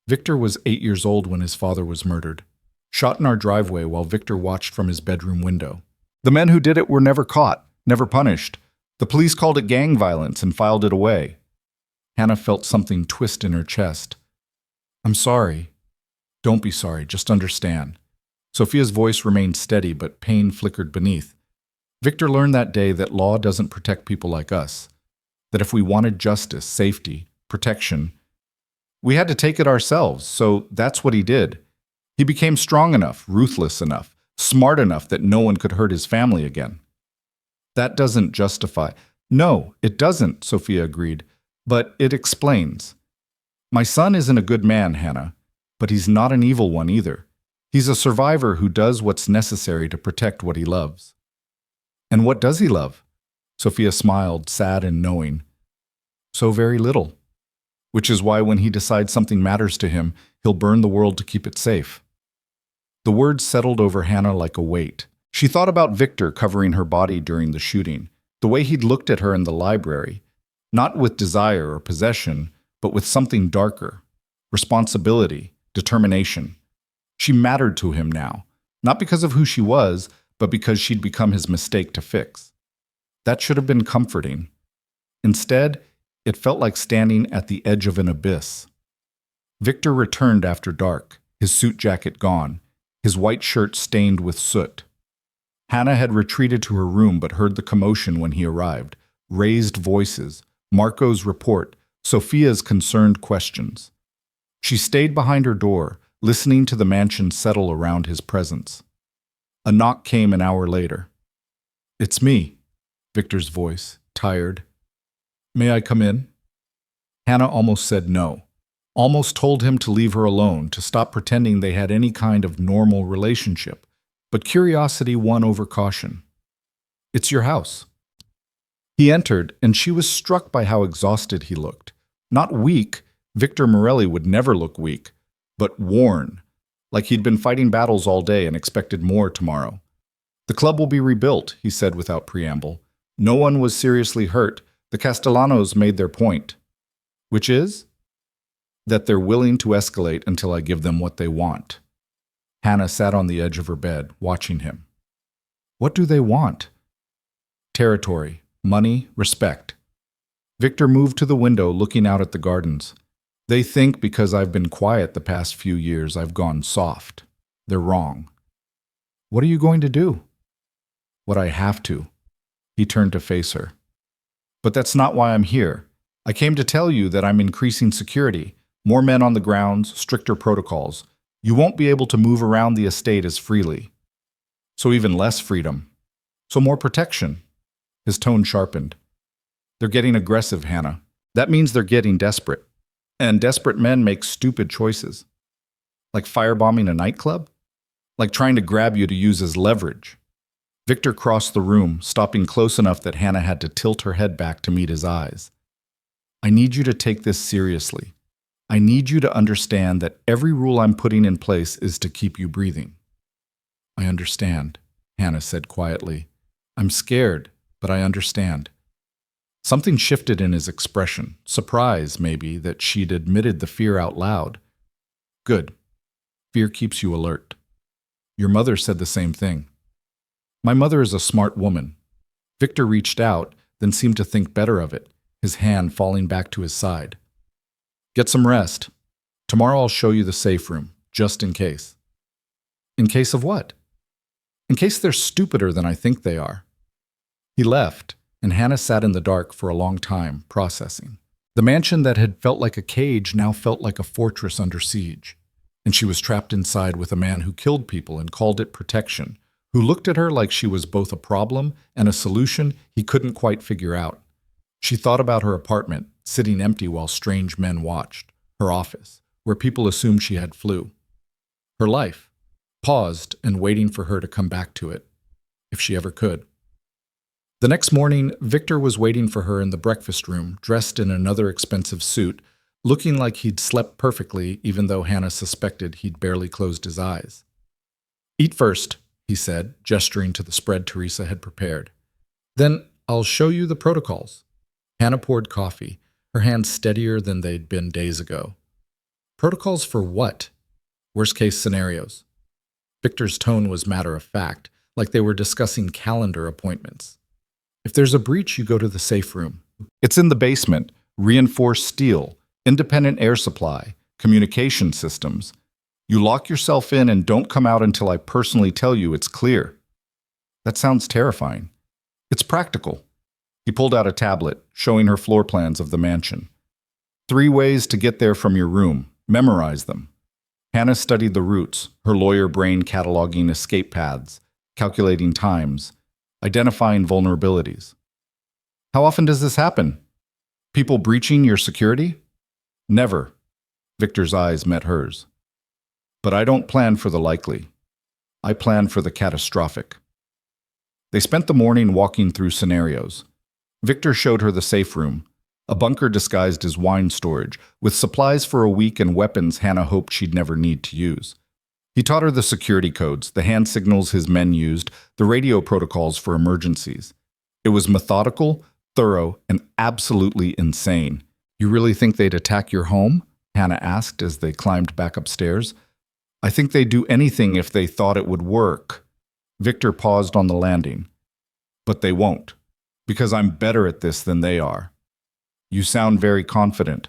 Victor was 8 years old when his father was murdered, shot in our driveway while Victor watched from his bedroom window. The men who did it were never caught, never punished. The police called it gang violence and filed it away. Hannah felt something twist in her chest. I'm sorry. Don't be sorry, just understand. Sophia's voice remained steady, but pain flickered beneath. Victor learned that day that law doesn't protect people like us. That if we wanted justice, safety, protection, we had to take it ourselves, so that's what he did. He became strong enough, ruthless enough, smart enough that no one could hurt his family again. That doesn't justify. No, it doesn't, Sophia agreed, but it explains. My son isn't a good man, Hannah, but he's not an evil one either. He's a survivor who does what's necessary to protect what he loves. And what does he love? Sophia smiled, sad and knowing. So very little. Which is why when he decides something matters to him, he'll burn the world to keep it safe. The words settled over Hannah like a weight. She thought about Victor covering her body during the shooting, the way he'd looked at her in the library, not with desire or possession, but with something darker, responsibility, determination. She mattered to him now, not because of who she was, but because she'd become his mistake to fix. That should have been comforting. Instead, it felt like standing at the edge of an abyss. Victor returned after dark, his suit jacket gone, his white shirt stained with soot. Hannah had retreated to her room but heard the commotion when he arrived, raised voices, Marco's report, Sophia's concerned questions. She stayed behind her door, listening to the mansion settle around his presence. A knock came an hour later. It's me, Victor's voice, tired. May I come in? Hannah almost said no, almost told him to leave her alone, to stop pretending they had any kind of normal relationship, but curiosity won over caution. It's your house. He entered, and she was struck by how exhausted he looked. Not weak, Victor Morelli would never look weak, but worn, like he'd been fighting battles all day and expected more tomorrow. The club will be rebuilt, he said without preamble. No one was seriously hurt. The Castellanos made their point. Which is? That they're willing to escalate until I give them what they want. Hannah sat on the edge of her bed, watching him. What do they want? Territory, money, respect. Victor moved to the window, looking out at the gardens. They think because I've been quiet the past few years, I've gone soft. They're wrong. What are you going to do? What I have to. He turned to face her. But that's not why I'm here. I came to tell you that I'm increasing security, more men on the grounds, stricter protocols. You won't be able to move around the estate as freely. So even less freedom. So more protection. His tone sharpened. They're getting aggressive, Hannah. That means they're getting desperate. And desperate men make stupid choices. Like firebombing a nightclub? Like trying to grab you to use as leverage. Victor crossed the room, stopping close enough that Hannah had to tilt her head back to meet his eyes. I need you to take this seriously. I need you to understand that every rule I'm putting in place is to keep you breathing. I understand, Hannah said quietly. I'm scared, but I understand. Something shifted in his expression, surprise, maybe, that she'd admitted the fear out loud. Good. Fear keeps you alert. Your mother said the same thing. My mother is a smart woman. Victor reached out, then seemed to think better of it, his hand falling back to his side. Get some rest. Tomorrow I'll show you the safe room, just in case. In case of what? In case they're stupider than I think they are. He left, and Hannah sat in the dark for a long time, processing. The mansion that had felt like a cage now felt like a fortress under siege, and she was trapped inside with a man who killed people and called it protection, who looked at her like she was both a problem and a solution he couldn't quite figure out. She thought about her apartment, sitting empty while strange men watched, her office, where people assumed she had flu. Her life, paused and waiting for her to come back to it, if she ever could. The next morning, Victor was waiting for her in the breakfast room, dressed in another expensive suit, looking like he'd slept perfectly even though Hannah suspected he'd barely closed his eyes. "Eat first," he said, gesturing to the spread Teresa had prepared. "Then I'll show you the protocols." Hannah poured coffee, her hands steadier than they'd been days ago. "Protocols for what?" "Worst-case scenarios." Victor's tone was matter-of-fact, like they were discussing calendar appointments. "If there's a breach, you go to the safe room. It's in the basement, reinforced steel, independent air supply, communication systems. You lock yourself in and don't come out until I personally tell you it's clear." That sounds terrifying. "It's practical." He pulled out a tablet, showing her floor plans of the mansion. 3 ways to get there from your room. Memorize them." Hannah studied the routes, her lawyer brain cataloging escape paths, calculating times, identifying vulnerabilities. "How often does this happen? People breaching your security?" "Never." Victor's eyes met hers. "But I don't plan for the likely. I plan for the catastrophic." They spent the morning walking through scenarios. Victor showed her the safe room, a bunker disguised as wine storage, with supplies for a week and weapons Hannah hoped she'd never need to use. He taught her the security codes, the hand signals his men used, the radio protocols for emergencies. It was methodical, thorough, and absolutely insane. "You really think they'd attack your home?" Hannah asked as they climbed back upstairs. "I think they'd do anything if they thought it would work." Victor paused on the landing. "But they won't, because I'm better at this than they are." "You sound very confident."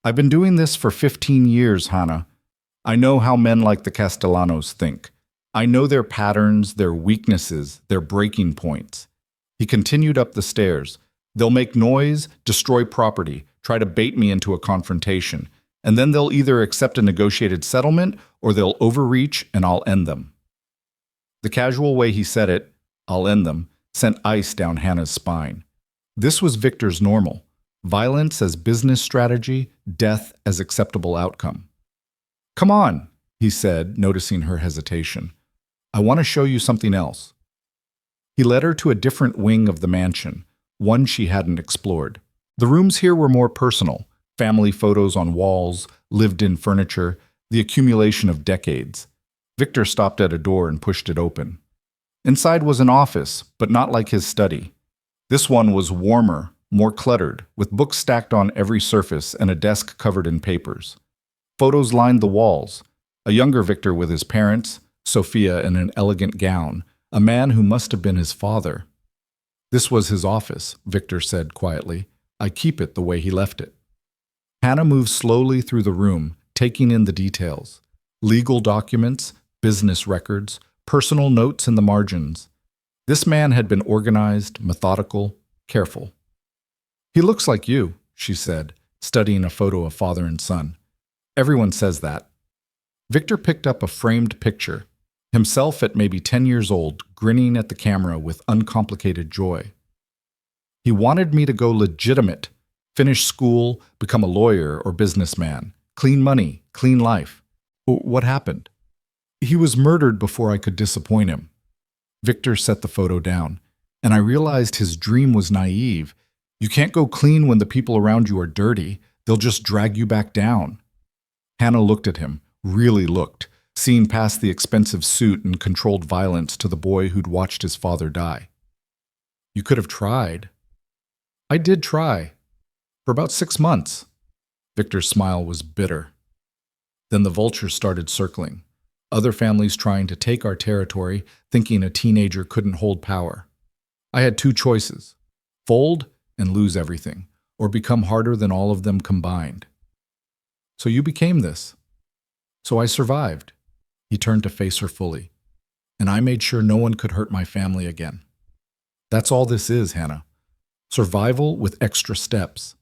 "I've been doing this for 15 years, Hannah. I know how men like the Castellanos think. I know their patterns, their weaknesses, their breaking points." He continued up the stairs. "They'll make noise, destroy property, try to bait me into a confrontation, and then they'll either accept a negotiated settlement or they'll overreach and I'll end them." The casual way he said it, "I'll end them," sent ice down Hannah's spine. This was Victor's normal. Violence as business strategy, death as acceptable outcome. "Come on," he said, noticing her hesitation. "I want to show you something else." He led her to a different wing of the mansion, one she hadn't explored. The rooms here were more personal, family photos on walls, lived-in furniture, the accumulation of decades. Victor stopped at a door and pushed it open. Inside was an office, but not like his study. This one was warmer, more cluttered, with books stacked on every surface and a desk covered in papers. Photos lined the walls. A younger Victor with his parents, Sophia in an elegant gown, a man who must have been his father. "This was his office," Victor said quietly. "I keep it the way he left it." Hannah moved slowly through the room, taking in the details. Legal documents, business records, personal notes in the margins. This man had been organized, methodical, careful. "He looks like you," she said, studying a photo of father and son. "Everyone says that." Victor picked up a framed picture, himself at maybe 10 years old, grinning at the camera with uncomplicated joy. "He wanted me to go legitimate, finish school, become a lawyer or businessman, clean money, clean life." "What happened?" "He was murdered before I could disappoint him." Victor set the photo down, and I realized his dream was naive. You can't go clean when the people around you are dirty. They'll just drag you back down. Hannah looked at him, really looked, seeing past the expensive suit and controlled violence to the boy who'd watched his father die. "You could have tried." "I did try. For about 6 months. Victor's smile was bitter. Then the vultures started circling. Other families trying to take our territory, thinking a teenager couldn't hold power. I had 2 choices: fold and lose everything, or become harder than all of them combined. So you became this. So I survived." He turned to face her fully. "And I made sure no one could hurt my family again." That's all this is, Hannah. Survival with extra steps.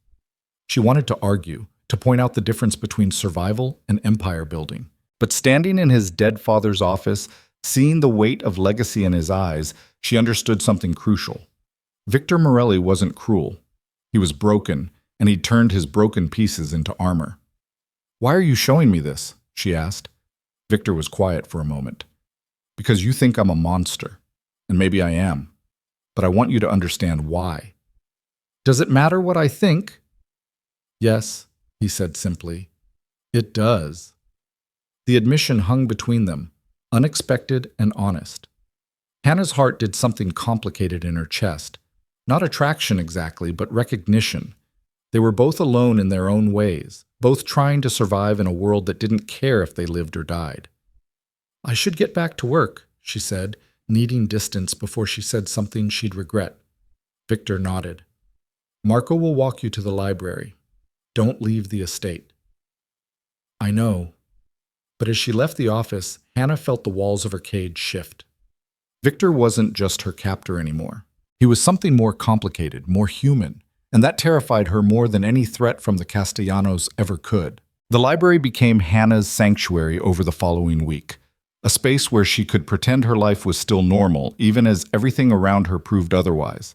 She wanted to argue, to point out the difference between survival and empire building. But standing in his dead father's office, seeing the weight of legacy in his eyes, she understood something crucial. Victor Morelli wasn't cruel. He was broken, and he'd turned his broken pieces into armor. "Why are you showing me this?" she asked. Victor was quiet for a moment. "Because you think I'm a monster, and maybe I am. but I want you to understand why. Does it matter what I think? Yes, he said simply. It does. The admission hung between them, unexpected and honest. Hannah's heart did something complicated in her chest. Not attraction exactly, but recognition. They were both alone in their own ways, both trying to survive in a world that didn't care if they lived or died. I should get back to work, she said, needing distance before she said something she'd regret. Victor nodded. Marco will walk you to the library. Don't leave the estate. I know. But as she left the office, Hannah felt the walls of her cage shift. Victor wasn't just her captor anymore. He was something more complicated, more human, and that terrified her more than any threat from the Castellanos ever could. The library became Hannah's sanctuary over the following week, a space where she could pretend her life was still normal, even as everything around her proved otherwise.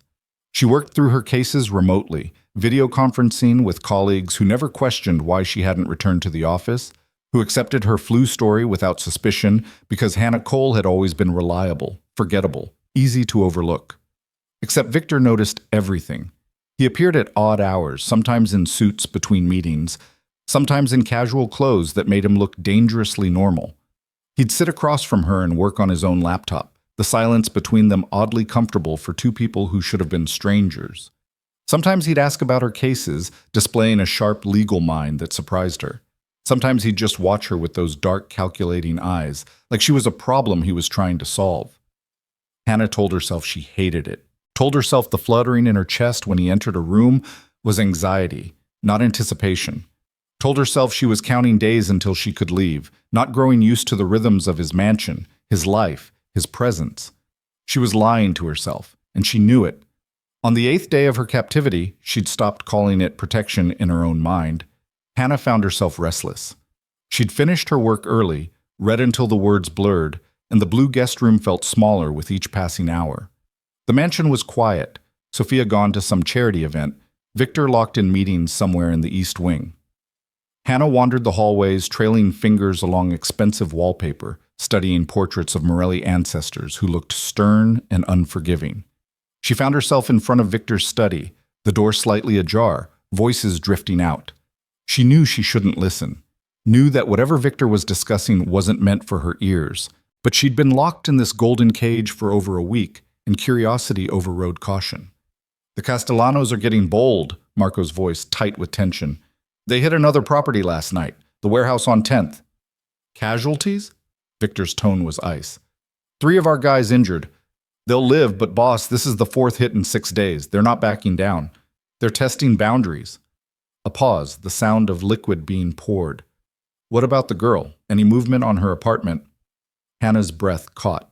She worked through her cases remotely, video conferencing with colleagues who never questioned why she hadn't returned to the office, who accepted her flu story without suspicion because Hannah Cole had always been reliable, forgettable, easy to overlook. Except Victor noticed everything. He appeared at odd hours, sometimes in suits between meetings, sometimes in casual clothes that made him look dangerously normal. He'd sit across from her and work on his own laptop, the silence between them oddly comfortable for two people who should have been strangers. Sometimes he'd ask about her cases, displaying a sharp legal mind that surprised her. Sometimes he'd just watch her with those dark, calculating eyes, like she was a problem he was trying to solve. Hannah told herself she hated it, told herself the fluttering in her chest when he entered a room was anxiety, not anticipation. Told herself she was counting days until she could leave, not growing used to the rhythms of his mansion, his life, his presence. She was lying to herself, and she knew it. On the 8th day of her captivity, she'd stopped calling it protection in her own mind. Hannah found herself restless. She'd finished her work early, read until the words blurred, and the blue guest room felt smaller with each passing hour. The mansion was quiet, Sophia gone to some charity event, Victor locked in meetings somewhere in the East Wing. Hannah wandered the hallways, trailing fingers along expensive wallpaper, studying portraits of Morelli ancestors who looked stern and unforgiving. She found herself in front of Victor's study, the door slightly ajar, voices drifting out. She knew she shouldn't listen, knew that whatever Victor was discussing wasn't meant for her ears, but she'd been locked in this golden cage for over a week, and curiosity overrode caution. The Castellanos are getting bold, Marco's voice tight with tension. They hit another property last night, the warehouse on 10th. Casualties? Victor's tone was ice. 3 of our guys injured. They'll live, but boss, this is the 4th hit in 6 days. They're not backing down. They're testing boundaries. A pause, the sound of liquid being poured. What about the girl? Any movement on her apartment? Hannah's breath caught.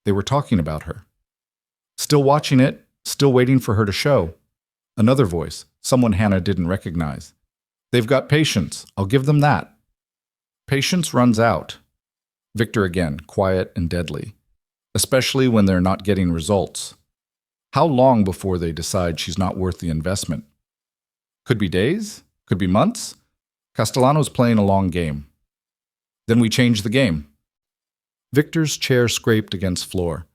They were talking about her. Still watching it, still waiting for her to show. Another voice, someone Hannah didn't recognize. They've got patience. I'll give them that. Patience runs out. Victor again, quiet and deadly. Especially when they're not getting results. How long before they decide she's not worth the investment? Could be days? Could be months? Castellano's playing a long game. Then we change the game. Victor's chair scraped against floor.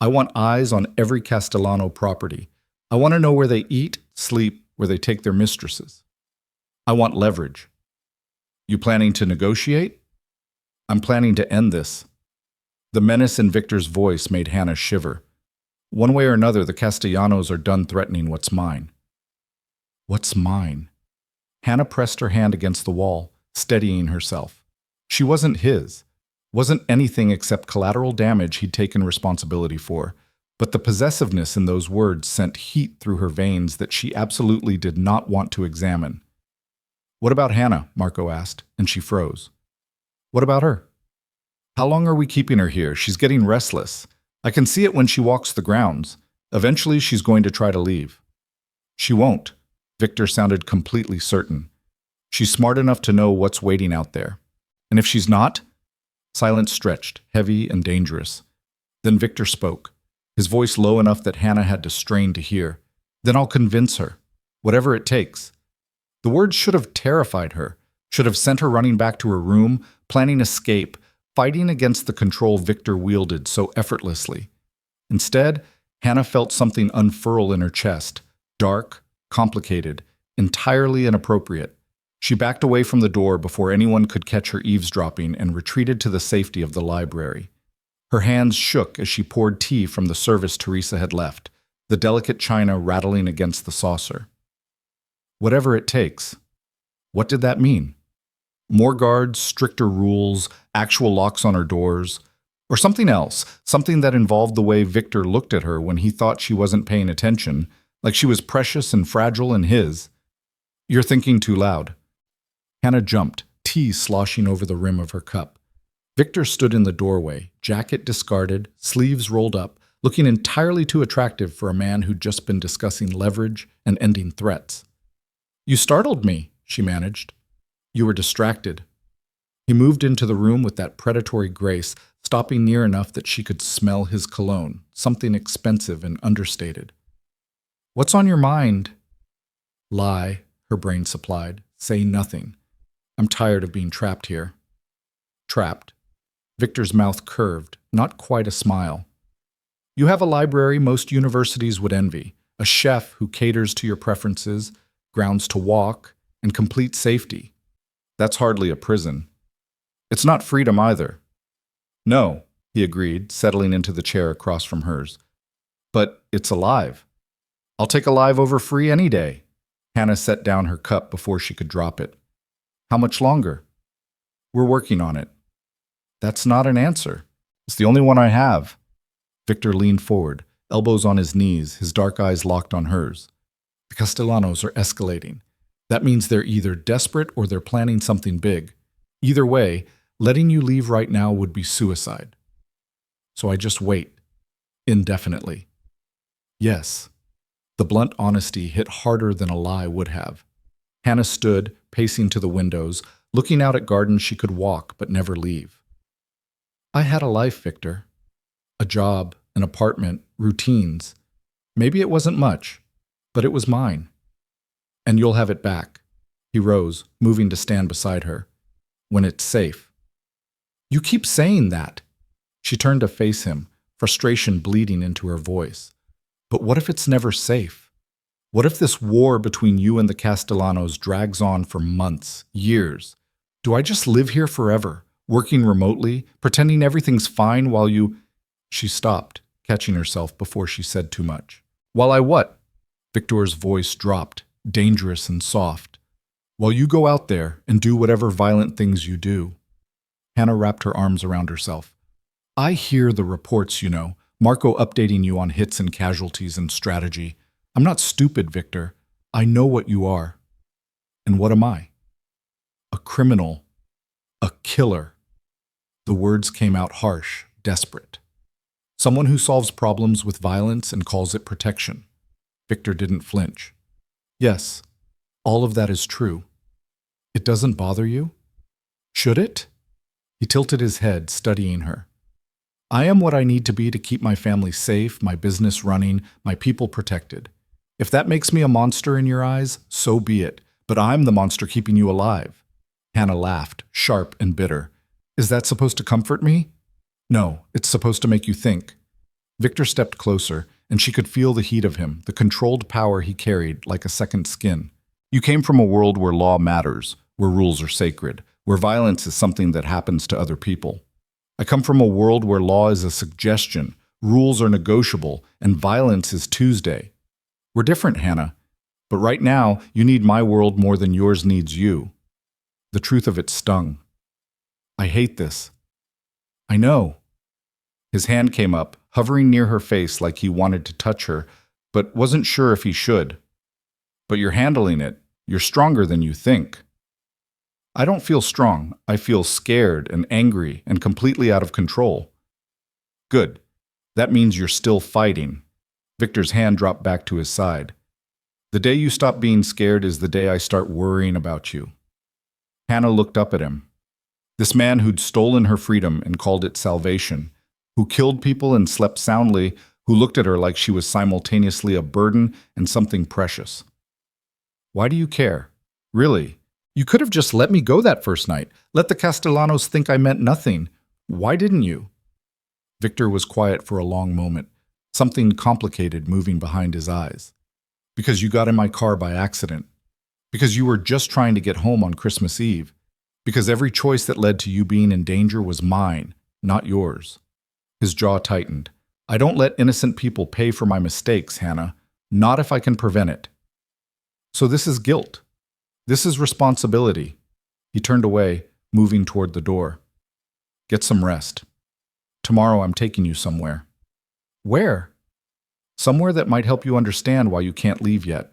I want eyes on every Castellano property. I want to know where they eat, sleep, where they take their mistresses. I want leverage. You planning to negotiate? I'm planning to end this. The menace in Victor's voice made Hannah shiver. One way or another, the Castellanos are done threatening what's mine. What's mine? Hannah pressed her hand against the wall, steadying herself. She wasn't his. Wasn't anything except collateral damage he'd taken responsibility for. But the possessiveness in those words sent heat through her veins that she absolutely did not want to examine. What about Hannah? Marco asked, and she froze. What about her? How long are we keeping her here? She's getting restless. I can see it when she walks the grounds. Eventually, she's going to try to leave. She won't. Victor sounded completely certain. She's smart enough to know what's waiting out there. And if she's not? Silence stretched, heavy and dangerous. Then Victor spoke, his voice low enough that Hannah had to strain to hear. Then I'll convince her, whatever it takes. The words should have terrified her, should have sent her running back to her room, planning escape, fighting against the control Victor wielded so effortlessly. Instead, Hannah felt something unfurl in her chest, dark, complicated, entirely inappropriate. She backed away from the door before anyone could catch her eavesdropping and retreated to the safety of the library. Her hands shook as she poured tea from the service Teresa had left, the delicate china rattling against the saucer. Whatever it takes. What did that mean? More guards, stricter rules, actual locks on her doors, or something else, something that involved the way Victor looked at her when he thought she wasn't paying attention, like she was precious and fragile in his. You're thinking too loud. Hannah jumped, tea sloshing over the rim of her cup. Victor stood in the doorway, jacket discarded, sleeves rolled up, looking entirely too attractive for a man who'd just been discussing leverage and ending threats. You startled me, she managed. You were distracted. He moved into the room with that predatory grace, stopping near enough that she could smell his cologne, something expensive and understated. What's on your mind? Lie, her brain supplied. Say nothing. I'm tired of being trapped here. Trapped. Victor's mouth curved, not quite a smile. You have a library most universities would envy, a chef who caters to your preferences, grounds to walk, and complete safety. That's hardly a prison. It's not freedom either. No, he agreed, settling into the chair across from hers. But it's alive. I'll take alive over free any day. Hannah set down her cup before she could drop it. How much longer? We're working on it. That's not an answer. It's the only one I have. Victor leaned forward, elbows on his knees, his dark eyes locked on hers. The Castellanos are escalating. That means they're either desperate or they're planning something big. Either way, letting you leave right now would be suicide. So I just wait. Indefinitely. Yes. The blunt honesty hit harder than a lie would have. Hannah stood, pacing to the windows, looking out at gardens she could walk but never leave. I had a life, Victor. A job, an apartment, routines. Maybe it wasn't much, but it was mine. And you'll have it back. He rose, moving to stand beside her. When it's safe. You keep saying that. She turned to face him, frustration bleeding into her voice. But what if it's never safe? What if this war between you and the Castellanos drags on for months, years? Do I just live here forever, working remotely, pretending everything's fine while you... She stopped, catching herself before she said too much. While I what? Victor's voice dropped, dangerous and soft. While you go out there and do whatever violent things you do. Hannah wrapped her arms around herself. I hear the reports, you know, Marco updating you on hits and casualties and strategy. I'm not stupid, Victor. I know what you are. And what am I? A criminal. A killer. The words came out harsh, desperate. Someone who solves problems with violence and calls it protection. Victor didn't flinch. Yes, all of that is true. It doesn't bother you? Should it? He tilted his head, studying her. I am what I need to be to keep my family safe, my business running, my people protected. If that makes me a monster in your eyes, so be it. But I'm the monster keeping you alive. Hannah laughed, sharp and bitter. Is that supposed to comfort me? No, it's supposed to make you think. Victor stepped closer, and she could feel the heat of him, the controlled power he carried like a second skin. You came from a world where law matters, where rules are sacred, where violence is something that happens to other people. I come from a world where law is a suggestion, rules are negotiable, and violence is Tuesday. We're different, Hannah. But right now, you need my world more than yours needs you. The truth of it stung. I hate this. I know. His hand came up, hovering near her face like he wanted to touch her, but wasn't sure if he should. But you're handling it. You're stronger than you think. I don't feel strong. I feel scared and angry and completely out of control. Good. That means you're still fighting. Victor's hand dropped back to his side. The day you stop being scared is the day I start worrying about you. Hannah looked up at him. This man who'd stolen her freedom and called it salvation, who killed people and slept soundly, who looked at her like she was simultaneously a burden and something precious. Why do you care? Really? You could have just let me go that first night. Let the Castellanos think I meant nothing. Why didn't you? Victor was quiet for a long moment, something complicated moving behind his eyes. Because you got in my car by accident. Because you were just trying to get home on Christmas Eve. Because every choice that led to you being in danger was mine, not yours. His jaw tightened. I don't let innocent people pay for my mistakes, Hannah. Not if I can prevent it. So this is guilt. This is responsibility. He turned away, moving toward the door. Get some rest. Tomorrow I'm taking you somewhere. Where? Somewhere that might help you understand why you can't leave yet.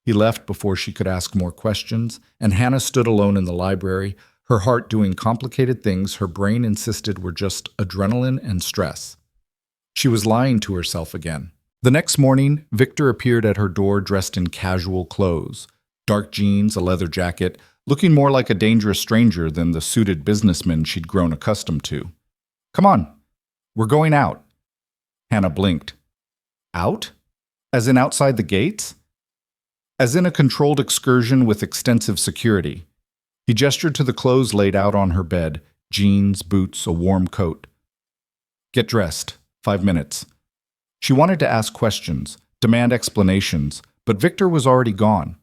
He left before she could ask more questions, and Hannah stood alone in the library, her heart doing complicated things her brain insisted were just adrenaline and stress. She was lying to herself again. The next morning, Victor appeared at her door dressed in casual clothes, dark jeans, a leather jacket, looking more like a dangerous stranger than the suited businessman she'd grown accustomed to. Come on, we're going out. Hannah blinked. Out? As in outside the gates? As in a controlled excursion with extensive security. He gestured to the clothes laid out on her bed, jeans, boots, a warm coat. Get dressed. 5 minutes. She wanted to ask questions, demand explanations, but Victor was already gone.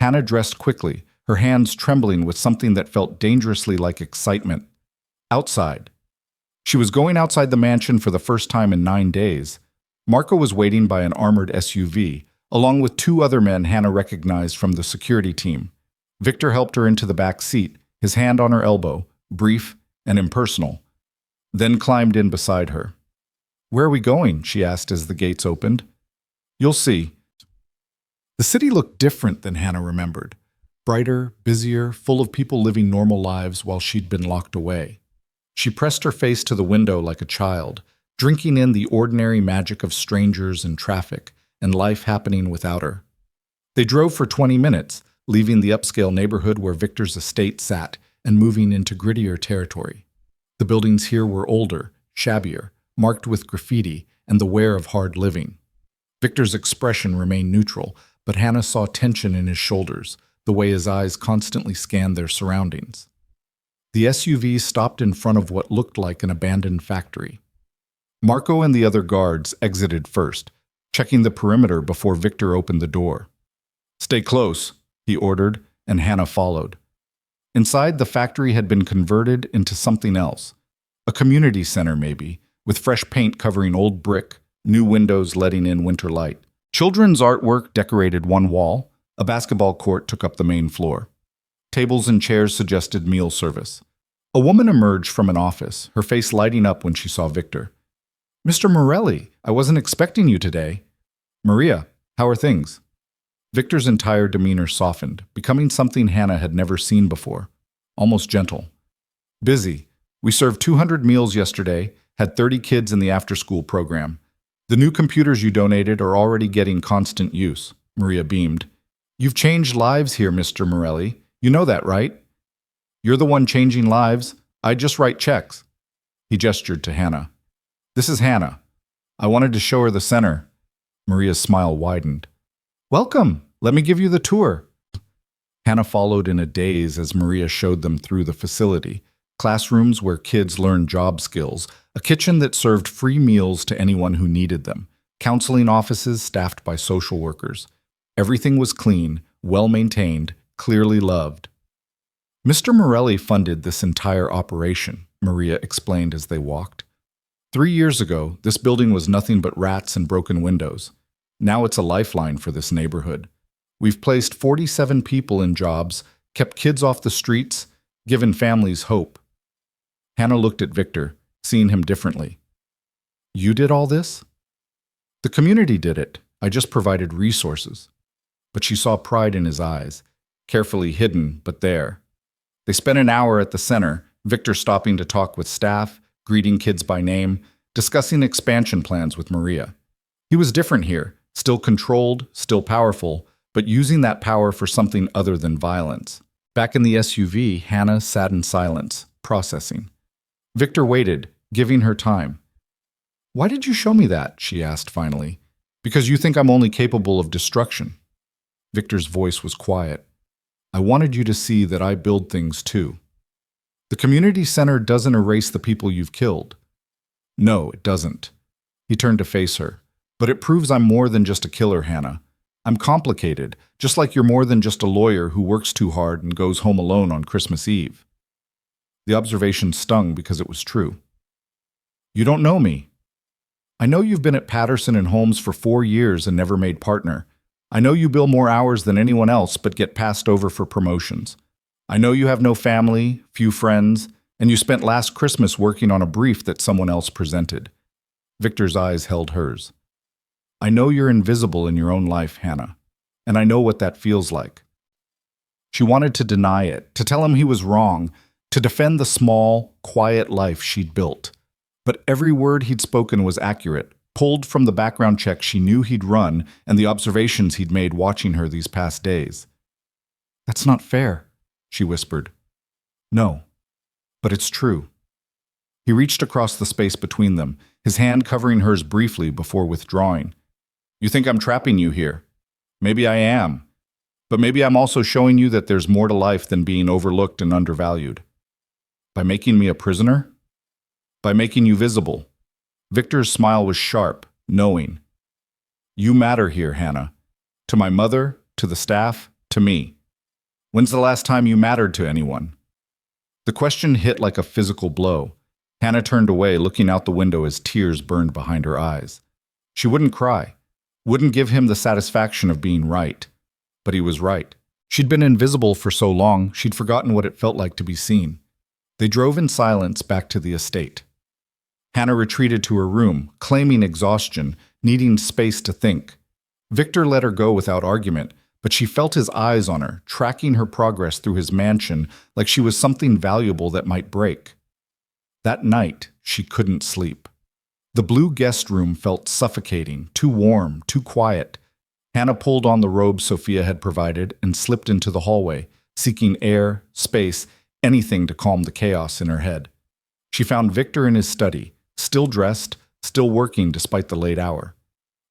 Hannah dressed quickly, her hands trembling with something that felt dangerously like excitement. Outside. She was going outside the mansion for the first time in 9 days. Marco was waiting by an armored SUV, along with 2 other men Hannah recognized from the security team. Victor helped her into the back seat, his hand on her elbow, brief and impersonal, then climbed in beside her. Where are we going? She asked as the gates opened. You'll see. The city looked different than Hannah remembered. Brighter, busier, full of people living normal lives while she'd been locked away. She pressed her face to the window like a child, drinking in the ordinary magic of strangers and traffic, and life happening without her. They drove for 20 minutes, leaving the upscale neighborhood where Victor's estate sat and moving into grittier territory. The buildings here were older, shabbier, marked with graffiti and the wear of hard living. Victor's expression remained neutral, but Hannah saw tension in his shoulders, the way his eyes constantly scanned their surroundings. The SUV stopped in front of what looked like an abandoned factory. Marco and the other guards exited first, checking the perimeter before Victor opened the door. Stay close, he ordered, and Hannah followed. Inside, the factory had been converted into something else. A community center, maybe, with fresh paint covering old brick, new windows letting in winter light. Children's artwork decorated one wall. A basketball court took up the main floor. Tables and chairs suggested meal service. A woman emerged from an office, her face lighting up when she saw Victor. Mr. Morelli, I wasn't expecting you today. Maria, how are things? Victor's entire demeanor softened, becoming something Hannah had never seen before, almost gentle. Busy. We served 200 meals yesterday, had 30 kids in the after-school program. The new computers you donated are already getting constant use, Maria beamed. You've changed lives here, Mr. Morelli. You know that, right? You're the one changing lives. I just write checks. He gestured to Hannah. This is Hannah. I wanted to show her the center. Maria's smile widened. Welcome. Let me give you the tour. Hannah followed in a daze as Maria showed them through the facility. Classrooms where kids learned job skills, a kitchen that served free meals to anyone who needed them, counseling offices staffed by social workers. Everything was clean, well-maintained, clearly loved. Mr. Morelli funded this entire operation, Maria explained as they walked. 3 years ago, this building was nothing but rats and broken windows. Now it's a lifeline for this neighborhood. We've placed 47 people in jobs, kept kids off the streets, given families hope. Hannah looked at Victor, seeing him differently. You did all this? The community did it. I just provided resources. But she saw pride in his eyes, carefully hidden, but there. They spent an hour at the center, Victor stopping to talk with staff, greeting kids by name, discussing expansion plans with Maria. He was different here, still controlled, still powerful, but using that power for something other than violence. Back in the SUV, Hannah sat in silence, processing. Victor waited, giving her time. Why did you show me that? She asked finally. Because you think I'm only capable of destruction. Victor's voice was quiet. I wanted you to see that I build things too. The community center doesn't erase the people you've killed. No, it doesn't. He turned to face her. But it proves I'm more than just a killer, Hannah. I'm complicated, just like you're more than just a lawyer who works too hard and goes home alone on Christmas Eve. The observation stung because it was true. You don't know me. I know you've been at Patterson and Holmes for 4 years and never made partner. I know you bill more hours than anyone else but get passed over for promotions. I know you have no family, few friends, and you spent last Christmas working on a brief that someone else presented. Victor's eyes held hers. I know you're invisible in your own life, Hannah, and I know what that feels like. She wanted to deny it, to tell him he was wrong, to defend the small, quiet life she'd built. But every word he'd spoken was accurate, pulled from the background check she knew he'd run and the observations he'd made watching her these past days. That's not fair, she whispered. No, but it's true. He reached across the space between them, his hand covering hers briefly before withdrawing. You think I'm trapping you here? Maybe I am. But maybe I'm also showing you that there's more to life than being overlooked and undervalued. By making me a prisoner? By making you visible. Victor's smile was sharp, knowing. You matter here, Hannah. To my mother, to the staff, to me. When's the last time you mattered to anyone? The question hit like a physical blow. Hannah turned away, looking out the window as tears burned behind her eyes. She wouldn't cry, wouldn't give him the satisfaction of being right. But he was right. She'd been invisible for so long, she'd forgotten what it felt like to be seen. They drove in silence back to the estate. Hannah retreated to her room, claiming exhaustion, needing space to think. Victor let her go without argument, but she felt his eyes on her, tracking her progress through his mansion like she was something valuable that might break. That night, she couldn't sleep. The blue guest room felt suffocating, too warm, too quiet. Hannah pulled on the robe Sophia had provided and slipped into the hallway, seeking air, space, anything to calm the chaos in her head. She found Victor in his study, still dressed, still working despite the late hour.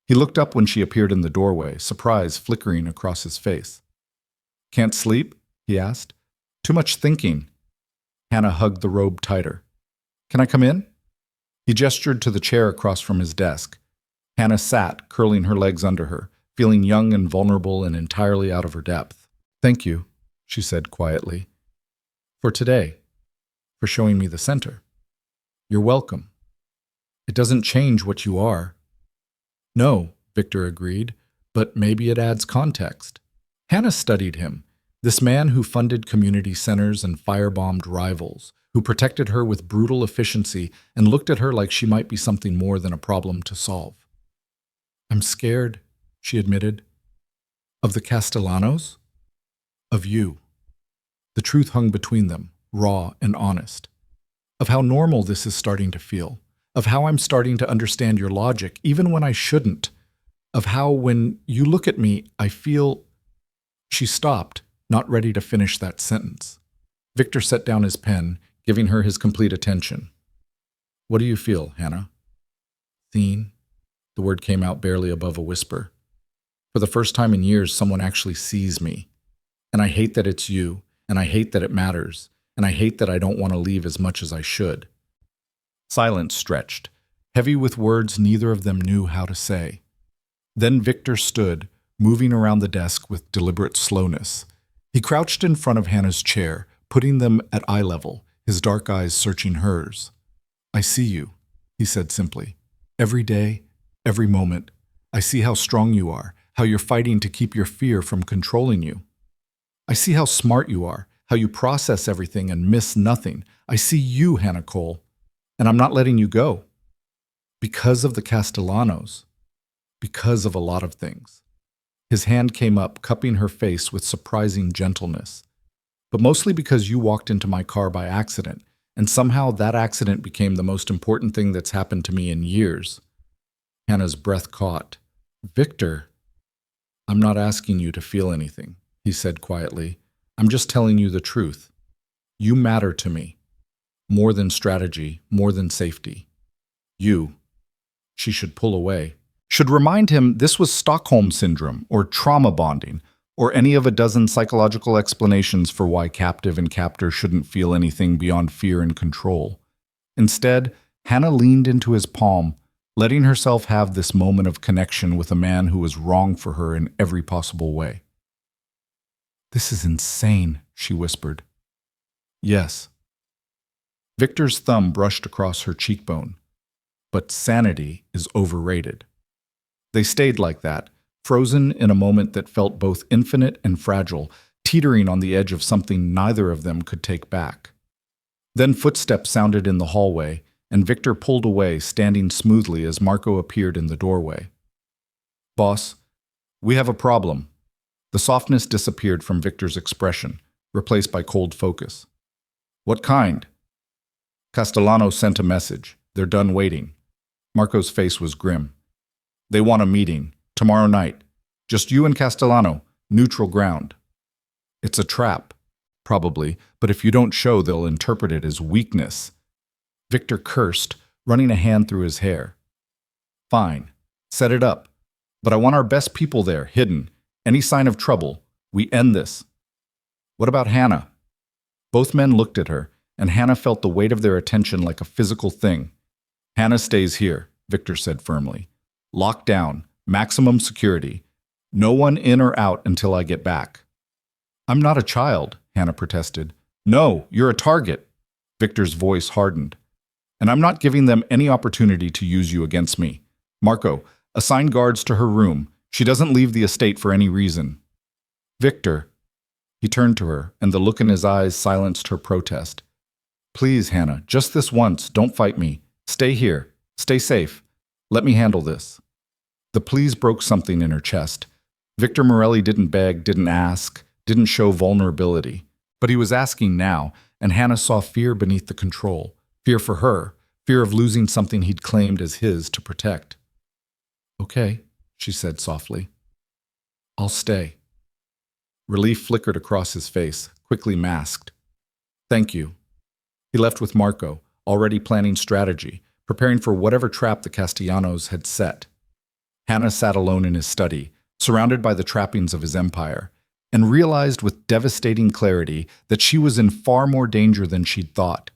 He looked up when she appeared in the doorway, surprise flickering across his face. Can't sleep? He asked. Too much thinking. Hannah hugged the robe tighter. Can I come in? He gestured to the chair across from his desk. Hannah sat, curling her legs under her, feeling young and vulnerable and entirely out of her depth. Thank you, she said quietly. For today. For showing me the center. You're welcome. It doesn't change what you are. No, Victor agreed, but maybe it adds context. Hannah studied him, this man who funded community centers and firebombed rivals, who protected her with brutal efficiency and looked at her like she might be something more than a problem to solve. I'm scared, she admitted. Of the Castellanos? Of you. The truth hung between them, raw and honest. Of how normal this is starting to feel. Of how I'm starting to understand your logic, even when I shouldn't. Of how when you look at me, I feel... She stopped, not ready to finish that sentence. Victor set down his pen, giving her his complete attention. What do you feel, Hannah? Seen. The word came out barely above a whisper. For the first time in years, someone actually sees me. And I hate that it's you, and I hate that it matters, and I hate that I don't want to leave as much as I should. Silence stretched, heavy with words neither of them knew how to say. Then Victor stood, moving around the desk with deliberate slowness. He crouched in front of Hannah's chair, putting them at eye level, his dark eyes searching hers. I see you, he said simply. Every day, every moment, I see how strong you are, how you're fighting to keep your fear from controlling you. I see how smart you are, how you process everything and miss nothing. I see you, Hannah Cole. And I'm not letting you go. Because of the Castellanos. Because of a lot of things. His hand came up, cupping her face with surprising gentleness. But mostly because you walked into my car by accident, and somehow that accident became the most important thing that's happened to me in years. Hannah's breath caught. Victor, I'm not asking you to feel anything, he said quietly. I'm just telling you the truth. You matter to me. More than strategy, more than safety. You. She should pull away. Should remind him this was Stockholm Syndrome, or trauma bonding, or any of a dozen psychological explanations for why captive and captor shouldn't feel anything beyond fear and control. Instead, Hannah leaned into his palm, letting herself have this moment of connection with a man who was wrong for her in every possible way. "This is insane," she whispered. "Yes." Victor's thumb brushed across her cheekbone. "But sanity is overrated." They stayed like that, frozen in a moment that felt both infinite and fragile, teetering on the edge of something neither of them could take back. Then footsteps sounded in the hallway, and Victor pulled away, standing smoothly as Marco appeared in the doorway. "Boss, we have a problem." The softness disappeared from Victor's expression, replaced by cold focus. "What kind?" "Castellano sent a message. They're done waiting." Marco's face was grim. "They want a meeting, tomorrow night. Just you and Castellano, neutral ground." "It's a trap." "Probably, but if you don't show, they'll interpret it as weakness." Victor cursed, running a hand through his hair. "Fine, set it up. But I want our best people there, hidden. Any sign of trouble, we end this." "What about Hannah?" Both men looked at her, and Hannah felt the weight of their attention like a physical thing. "Hannah stays here," Victor said firmly. "Locked down, maximum security. No one in or out until I get back." "I'm not a child," Hannah protested. "No, you're a target." Victor's voice hardened. "And I'm not giving them any opportunity to use you against me. Marco, assign guards to her room. She doesn't leave the estate for any reason." "Victor." He turned to her, and the look in his eyes silenced her protest. "Please, Hannah, just this once, don't fight me. Stay here. Stay safe. Let me handle this." The please broke something in her chest. Victor Morelli didn't beg, didn't ask, didn't show vulnerability. But he was asking now, and Hannah saw fear beneath the control. Fear for her, fear of losing something he'd claimed as his to protect. "Okay," she said softly. "I'll stay." Relief flickered across his face, quickly masked. "Thank you." He left with Marco, already planning strategy, preparing for whatever trap the Castellanos had set. Hannah sat alone in his study, surrounded by the trappings of his empire, and realized with devastating clarity that she was in far more danger than she'd thought.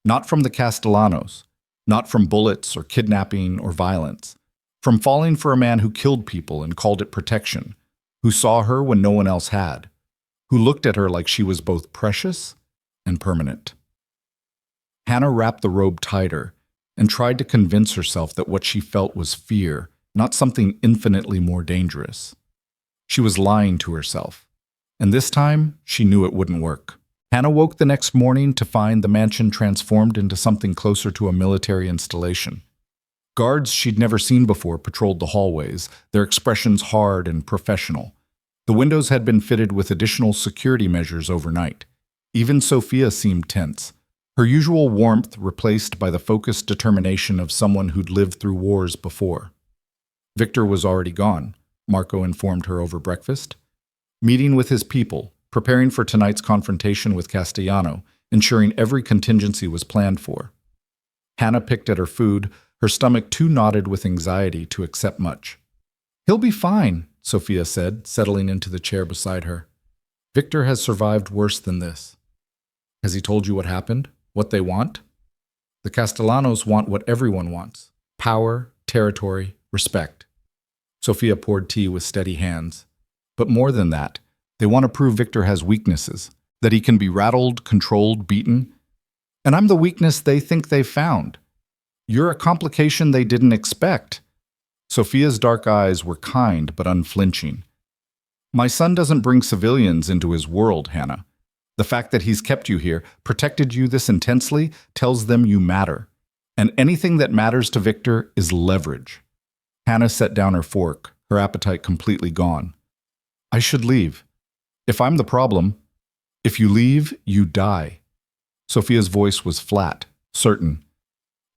Not from the Castellanos, not from bullets or kidnapping or violence, from falling for a man who killed people and called it protection, who saw her when no one else had, who looked at her like she was both precious and permanent. Hannah wrapped the robe tighter and tried to convince herself that what she felt was fear, not something infinitely more dangerous. She was lying to herself, and this time she knew it wouldn't work. Hannah woke the next morning to find the mansion transformed into something closer to a military installation. Guards she'd never seen before patrolled the hallways, their expressions hard and professional. The windows had been fitted with additional security measures overnight. Even Sophia seemed tense, her usual warmth replaced by the focused determination of someone who'd lived through wars before. Victor was already gone, Marco informed her over breakfast. Meeting with his people, preparing for tonight's confrontation with Castellano, ensuring every contingency was planned for. Hannah picked at her food, her stomach too knotted with anxiety to accept much. "He'll be fine," Sophia said, settling into the chair beside her. "Victor has survived worse than this." "Has he told you what happened? What they want?" "The Castellanos want what everyone wants: power, territory, respect." Sophia poured tea with steady hands. "But more than that, they want to prove Victor has weaknesses, that he can be rattled, controlled, beaten. And I'm the weakness they think they've found. You're a complication they didn't expect." Sophia's dark eyes were kind but unflinching. "My son doesn't bring civilians into his world, Hannah. The fact that he's kept you here, protected you this intensely, tells them you matter. And anything that matters to Victor is leverage." Hannah set down her fork, her appetite completely gone. "I should leave. If I'm the problem, if you leave, you die." Sophia's voice was flat, certain.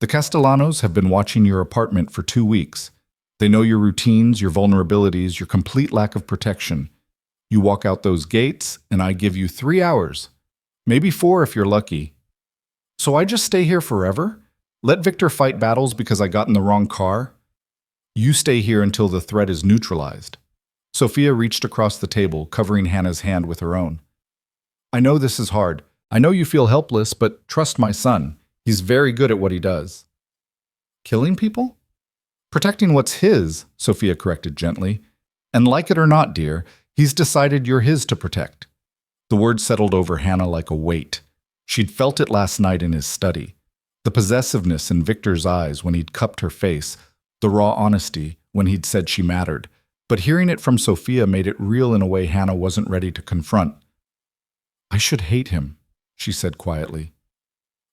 "The Castellanos have been watching your apartment for 2 weeks. They know your routines, your vulnerabilities, your complete lack of protection. You walk out those gates, and I give you 3 hours. Maybe 4 if you're lucky. So I just stay here forever? Let Victor fight battles because I got in the wrong car? You stay here until the threat is neutralized." Sophia reached across the table, covering Hannah's hand with her own. "I know this is hard. I know you feel helpless, but trust my son. He's very good at what he does." "Killing people?" Protecting what's his, Sophia corrected gently. And like it or not, dear, he's decided you're his to protect. The word settled over Hannah like a weight. She'd felt it last night in his study. The possessiveness in Victor's eyes when he'd cupped her face, the raw honesty when he'd said she mattered. But hearing it from Sophia made it real in a way Hannah wasn't ready to confront. I should hate him, she said quietly.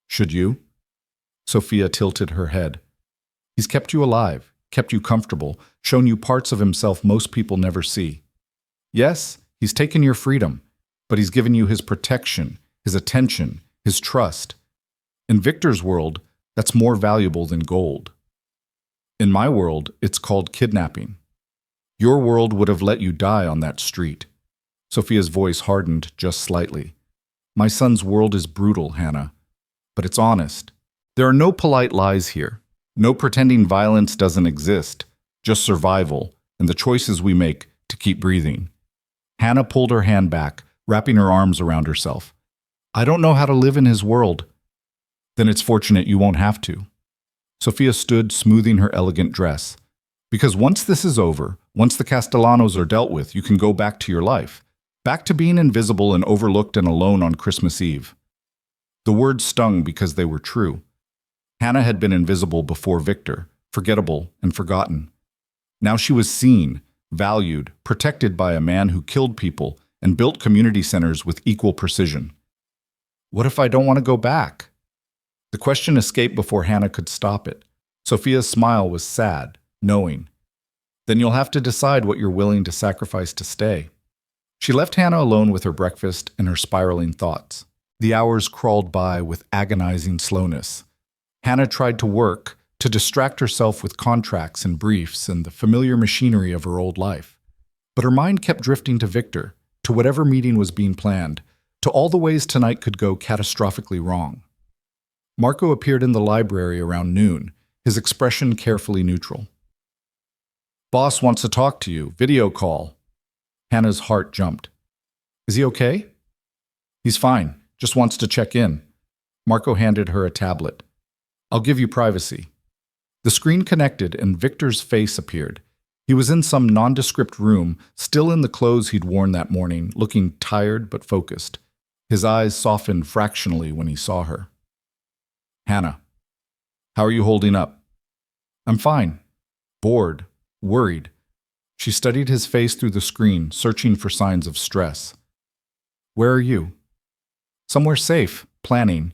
Should you? Sophia tilted her head. He's kept you alive, kept you comfortable, shown you parts of himself most people never see. Yes, he's taken your freedom, but he's given you his protection, his attention, his trust. In Victor's world, that's more valuable than gold. In my world, it's called kidnapping. Your world would have let you die on that street. Sophia's voice hardened just slightly. My son's world is brutal, Hannah, but it's honest. There are no polite lies here. No pretending violence doesn't exist, just survival and the choices we make to keep breathing. Hannah pulled her hand back, wrapping her arms around herself. I don't know how to live in his world. Then it's fortunate you won't have to. Sophia stood, smoothing her elegant dress. Because once this is over, once the Castellanos are dealt with, you can go back to your life. Back to being invisible and overlooked and alone on Christmas Eve. The words stung because they were true. Hannah had been invisible before Victor, forgettable and forgotten. Now she was seen, valued, protected by a man who killed people and built community centers with equal precision. What if I don't want to go back? The question escaped before Hannah could stop it. Sophia's smile was sad, knowing. Then you'll have to decide what you're willing to sacrifice to stay. She left Hannah alone with her breakfast and her spiraling thoughts. The hours crawled by with agonizing slowness. Hannah tried to work, to distract herself with contracts and briefs and the familiar machinery of her old life. But her mind kept drifting to Victor, to whatever meeting was being planned, to all the ways tonight could go catastrophically wrong. Marco appeared in the library around noon, his expression carefully neutral. Boss wants to talk to you, video call. Hannah's heart jumped. Is he okay? He's fine, just wants to check in. Marco handed her a tablet. I'll give you privacy. The screen connected and Victor's face appeared. He was in some nondescript room, still in the clothes he'd worn that morning, looking tired but focused. His eyes softened fractionally when he saw her. Hannah, how are you holding up? I'm fine. Bored, worried. She studied his face through the screen, searching for signs of stress. Where are you? Somewhere safe, planning.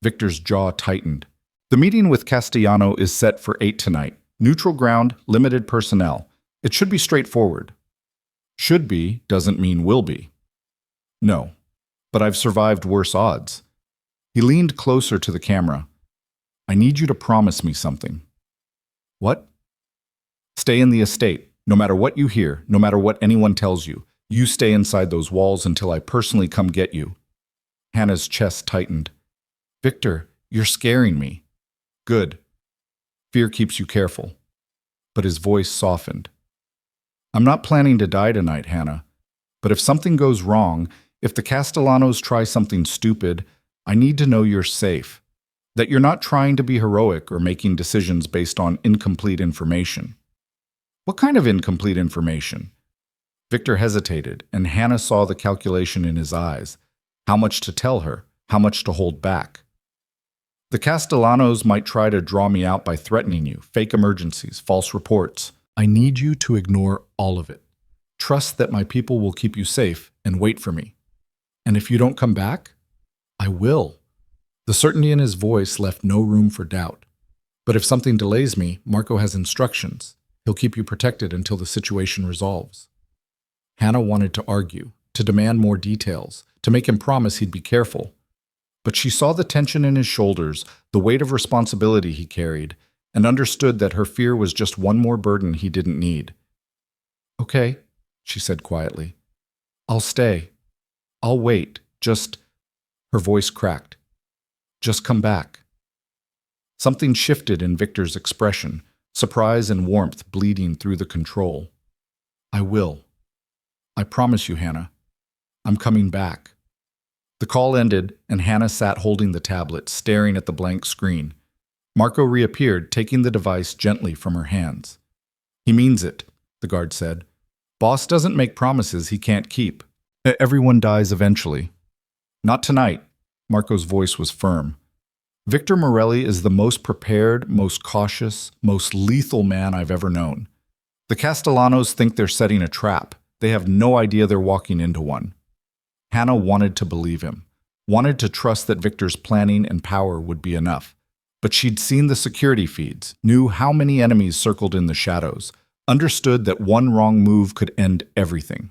Victor's jaw tightened. The meeting with Castellano is set for 8 tonight. Neutral ground, limited personnel. It should be straightforward. Should be doesn't mean will be. No, but I've survived worse odds. He leaned closer to the camera. I need you to promise me something. What? Stay in the estate. No matter what you hear, no matter what anyone tells you, you stay inside those walls until I personally come get you. Hannah's chest tightened. Victor, you're scaring me. Good. Fear keeps you careful. But his voice softened. I'm not planning to die tonight, Hannah. But if something goes wrong, if the Castellanos try something stupid, I need to know you're safe. That you're not trying to be heroic or making decisions based on incomplete information. What kind of incomplete information? Victor hesitated, and Hannah saw the calculation in his eyes. How much to tell her, how much to hold back. The Castellanos might try to draw me out by threatening you, fake emergencies, false reports. I need you to ignore all of it. Trust that my people will keep you safe and wait for me. And if you don't come back, I will. The certainty in his voice left no room for doubt. But if something delays me, Marco has instructions. He'll keep you protected until the situation resolves. Hannah wanted to argue, to demand more details, to make him promise he'd be careful. But she saw the tension in his shoulders, the weight of responsibility he carried, and understood that her fear was just one more burden he didn't need. Okay, she said quietly. I'll stay. I'll wait. Her voice cracked. Just come back. Something shifted in Victor's expression, surprise and warmth bleeding through the control. I will. I promise you, Hannah. I'm coming back. The call ended, and Hannah sat holding the tablet, staring at the blank screen. Marco reappeared, taking the device gently from her hands. He means it, the guard said. Boss doesn't make promises he can't keep. Everyone dies eventually. Not tonight. Marco's voice was firm. Victor Morelli is the most prepared, most cautious, most lethal man I've ever known. The Castellanos think they're setting a trap. They have no idea they're walking into one. Hannah wanted to believe him, wanted to trust that Victor's planning and power would be enough. But she'd seen the security feeds, knew how many enemies circled in the shadows, understood that one wrong move could end everything.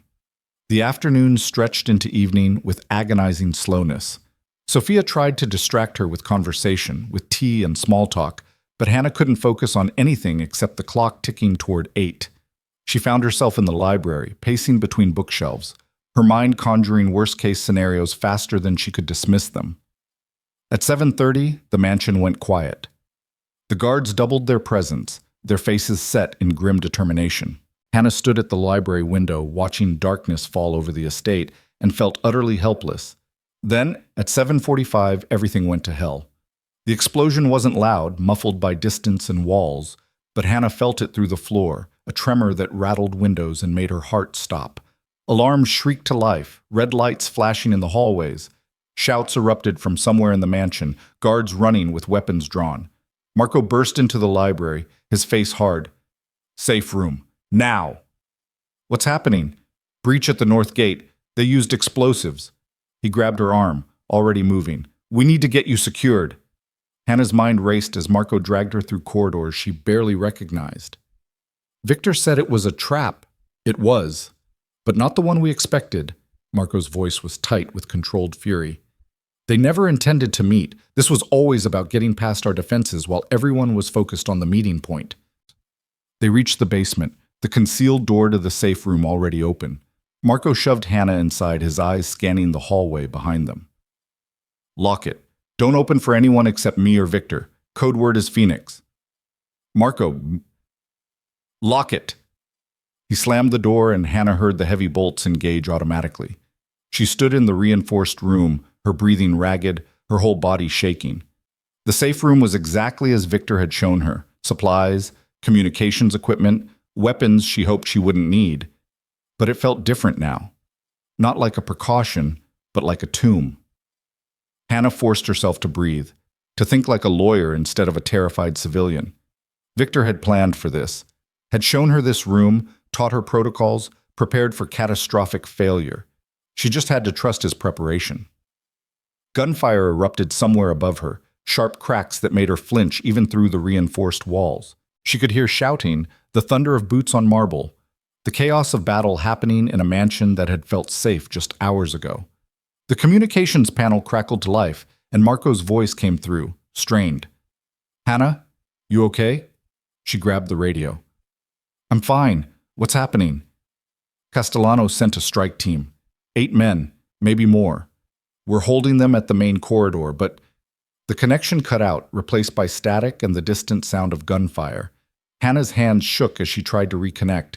The afternoon stretched into evening with agonizing slowness. Sophia tried to distract her with conversation, with tea and small talk, but Hannah couldn't focus on anything except the clock ticking toward 8. She found herself in the library, pacing between bookshelves, her mind conjuring worst-case scenarios faster than she could dismiss them. At 7:30, the mansion went quiet. The guards doubled their presence, their faces set in grim determination. Hannah stood at the library window, watching darkness fall over the estate, and felt utterly helpless. Then, at 7:45, everything went to hell. The explosion wasn't loud, muffled by distance and walls, but Hannah felt it through the floor, a tremor that rattled windows and made her heart stop. Alarms shrieked to life, red lights flashing in the hallways. Shouts erupted from somewhere in the mansion, guards running with weapons drawn. Marco burst into the library, his face hard. Safe room. Now! What's happening? Breach at the north gate. They used explosives. He grabbed her arm, already moving. We need to get you secured. Hannah's mind raced as Marco dragged her through corridors she barely recognized. Victor said it was a trap. It was. But not the one we expected. Marco's voice was tight with controlled fury. They never intended to meet. This was always about getting past our defenses while everyone was focused on the meeting point. They reached the basement, the concealed door to the safe room already open. Marco shoved Hannah inside, his eyes scanning the hallway behind them. Lock it. Don't open for anyone except me or Victor. Code word is Phoenix. Marco, lock it. He slammed the door and Hannah heard the heavy bolts engage automatically. She stood in the reinforced room, her breathing ragged, her whole body shaking. The safe room was exactly as Victor had shown her. Supplies, communications equipment, weapons she hoped she wouldn't need. But it felt different now. Not like a precaution, but like a tomb. Hannah forced herself to breathe, to think like a lawyer instead of a terrified civilian. Victor had planned for this, had shown her this room, taught her protocols, prepared for catastrophic failure. She just had to trust his preparation. Gunfire erupted somewhere above her, sharp cracks that made her flinch even through the reinforced walls. She could hear shouting, the thunder of boots on marble, the chaos of battle happening in a mansion that had felt safe just hours ago. The communications panel crackled to life, and Marco's voice came through, strained. Hannah, you okay? She grabbed the radio. I'm fine. What's happening? Castellano sent a strike team. 8 men, maybe more. We're holding them at the main corridor, but the connection cut out, replaced by static and the distant sound of gunfire. Hannah's hands shook as she tried to reconnect.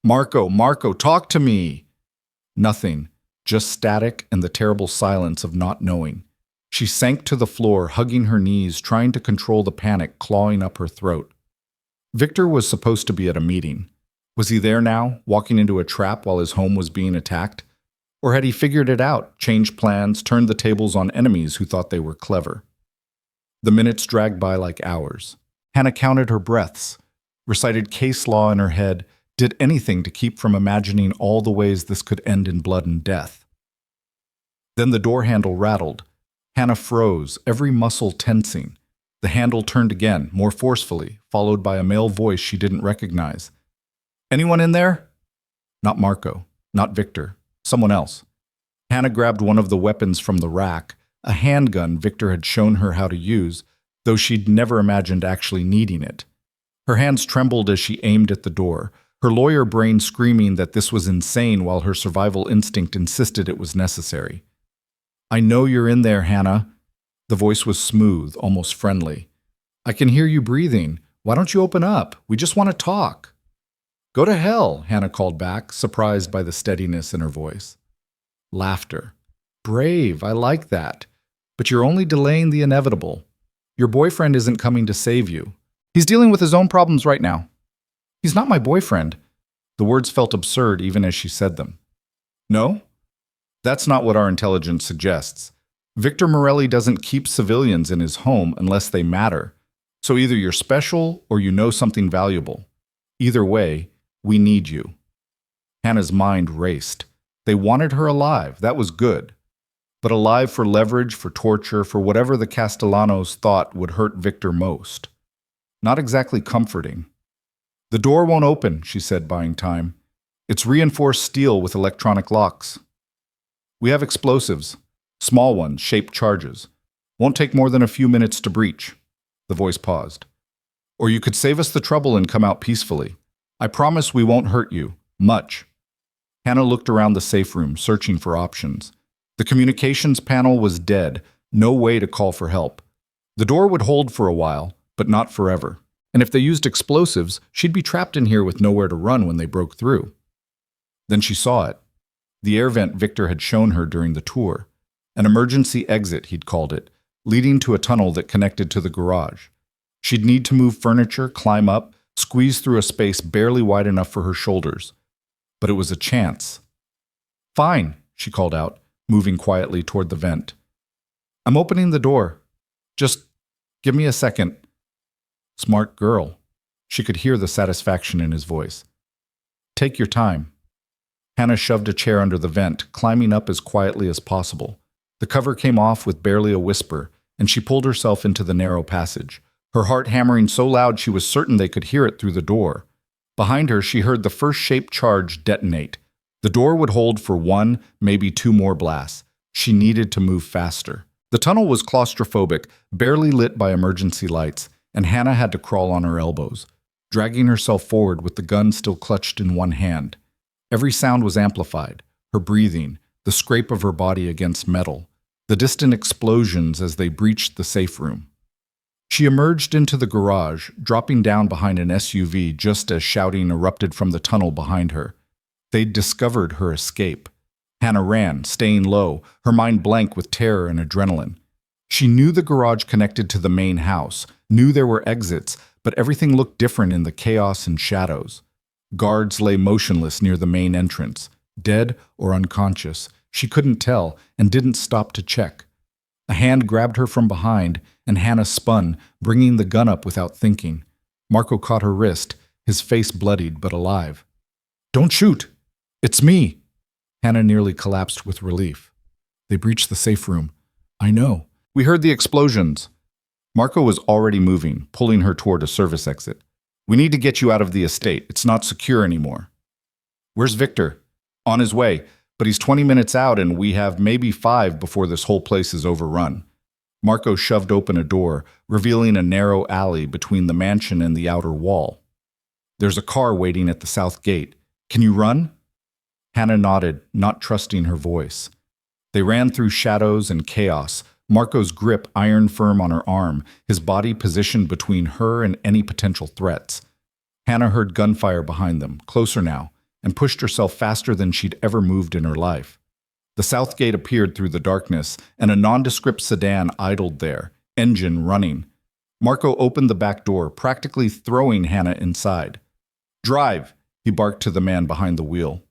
Marco, talk to me! Nothing, just static and the terrible silence of not knowing. She sank to the floor, hugging her knees, trying to control the panic clawing up her throat. Victor was supposed to be at a meeting. Was he there now, walking into a trap while his home was being attacked? Or had he figured it out, changed plans, turned the tables on enemies who thought they were clever? The minutes dragged by like hours. Hannah counted her breaths, recited case law in her head, did anything to keep from imagining all the ways this could end in blood and death. Then the door handle rattled. Hannah froze, every muscle tensing. The handle turned again, more forcefully, followed by a male voice she didn't recognize. Anyone in there? Not Marco, not Victor. Someone else. Hannah grabbed one of the weapons from the rack, a handgun Victor had shown her how to use, though she'd never imagined actually needing it. Her hands trembled as she aimed at the door, her lawyer brain screaming that this was insane while her survival instinct insisted it was necessary. I know you're in there, Hannah. The voice was smooth, almost friendly. I can hear you breathing. Why don't you open up? We just want to talk. Go to hell, Hannah called back, surprised by the steadiness in her voice. Laughter. Brave, I like that. But you're only delaying the inevitable. Your boyfriend isn't coming to save you. He's dealing with his own problems right now. He's not my boyfriend. The words felt absurd even as she said them. No? That's not what our intelligence suggests. Victor Morelli doesn't keep civilians in his home unless they matter. So either you're special or you know something valuable. Either way, we need you. Hannah's mind raced. They wanted her alive. That was good. But alive for leverage, for torture, for whatever the Castellanos thought would hurt Victor most. Not exactly comforting. The door won't open, she said, buying time. It's reinforced steel with electronic locks. We have explosives. Small ones, shaped charges. Won't take more than a few minutes to breach. The voice paused. Or you could save us the trouble and come out peacefully. I promise we won't hurt you. Much. Hannah looked around the safe room, searching for options. The communications panel was dead. No way to call for help. The door would hold for a while, but not forever. And if they used explosives, she'd be trapped in here with nowhere to run when they broke through. Then she saw it. The air vent Victor had shown her during the tour. An emergency exit, he'd called it, leading to a tunnel that connected to the garage. She'd need to move furniture, climb up, squeeze through a space barely wide enough for her shoulders. But it was a chance. Fine, she called out, moving quietly toward the vent. I'm opening the door. Just give me a second. Smart girl. She could hear the satisfaction in his voice. Take your time. Hannah shoved a chair under the vent, climbing up as quietly as possible. The cover came off with barely a whisper, and she pulled herself into the narrow passage, her heart hammering so loud she was certain they could hear it through the door. Behind her, she heard the first shaped charge detonate. The door would hold for one, maybe two more blasts. She needed to move faster. The tunnel was claustrophobic, barely lit by emergency lights, and Hannah had to crawl on her elbows, dragging herself forward with the gun still clutched in one hand. Every sound was amplified, her breathing, the scrape of her body against metal, the distant explosions as they breached the safe room. She emerged into the garage, dropping down behind an SUV just as shouting erupted from the tunnel behind her. They'd discovered her escape. Hannah ran, staying low, her mind blank with terror and adrenaline. She knew the garage connected to the main house, knew there were exits, but everything looked different in the chaos and shadows. Guards lay motionless near the main entrance, dead or unconscious. She couldn't tell and didn't stop to check. A hand grabbed her from behind, and Hannah spun, bringing the gun up without thinking. Marco caught her wrist, his face bloodied but alive. Don't shoot! It's me! Hannah nearly collapsed with relief. They breached the safe room. I know. We heard the explosions. Marco was already moving, pulling her toward a service exit. We need to get you out of the estate. It's not secure anymore. Where's Victor? On his way, but he's 20 minutes out and we have maybe 5 before this whole place is overrun. Marco shoved open a door, revealing a narrow alley between the mansion and the outer wall. There's a car waiting at the south gate. Can you run? Hannah nodded, not trusting her voice. They ran through shadows and chaos, Marco's grip iron firm on her arm, his body positioned between her and any potential threats. Hannah heard gunfire behind them, closer now, and pushed herself faster than she'd ever moved in her life. The south gate appeared through the darkness, and a nondescript sedan idled there, engine running. Marco opened the back door, practically throwing Hannah inside. Drive, he barked to the man behind the wheel.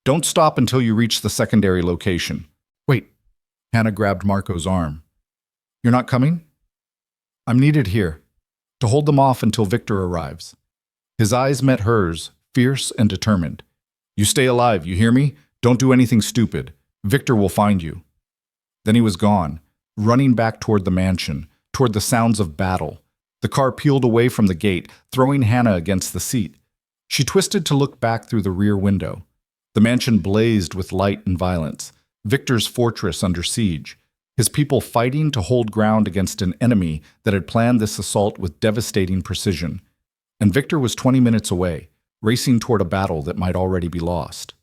Don't stop until you reach the secondary location. Wait. Hannah grabbed Marco's arm. You're not coming? I'm needed here, to hold them off until Victor arrives. His eyes met hers, fierce and determined. You stay alive, you hear me? Don't do anything stupid. Victor will find you. Then he was gone, running back toward the mansion, toward the sounds of battle. The car peeled away from the gate, throwing Hannah against the seat. She twisted to look back through the rear window. The mansion blazed with light and violence. Victor's fortress under siege, his people fighting to hold ground against an enemy that had planned this assault with devastating precision. And Victor was 20 minutes away, racing toward a battle that might already be lost.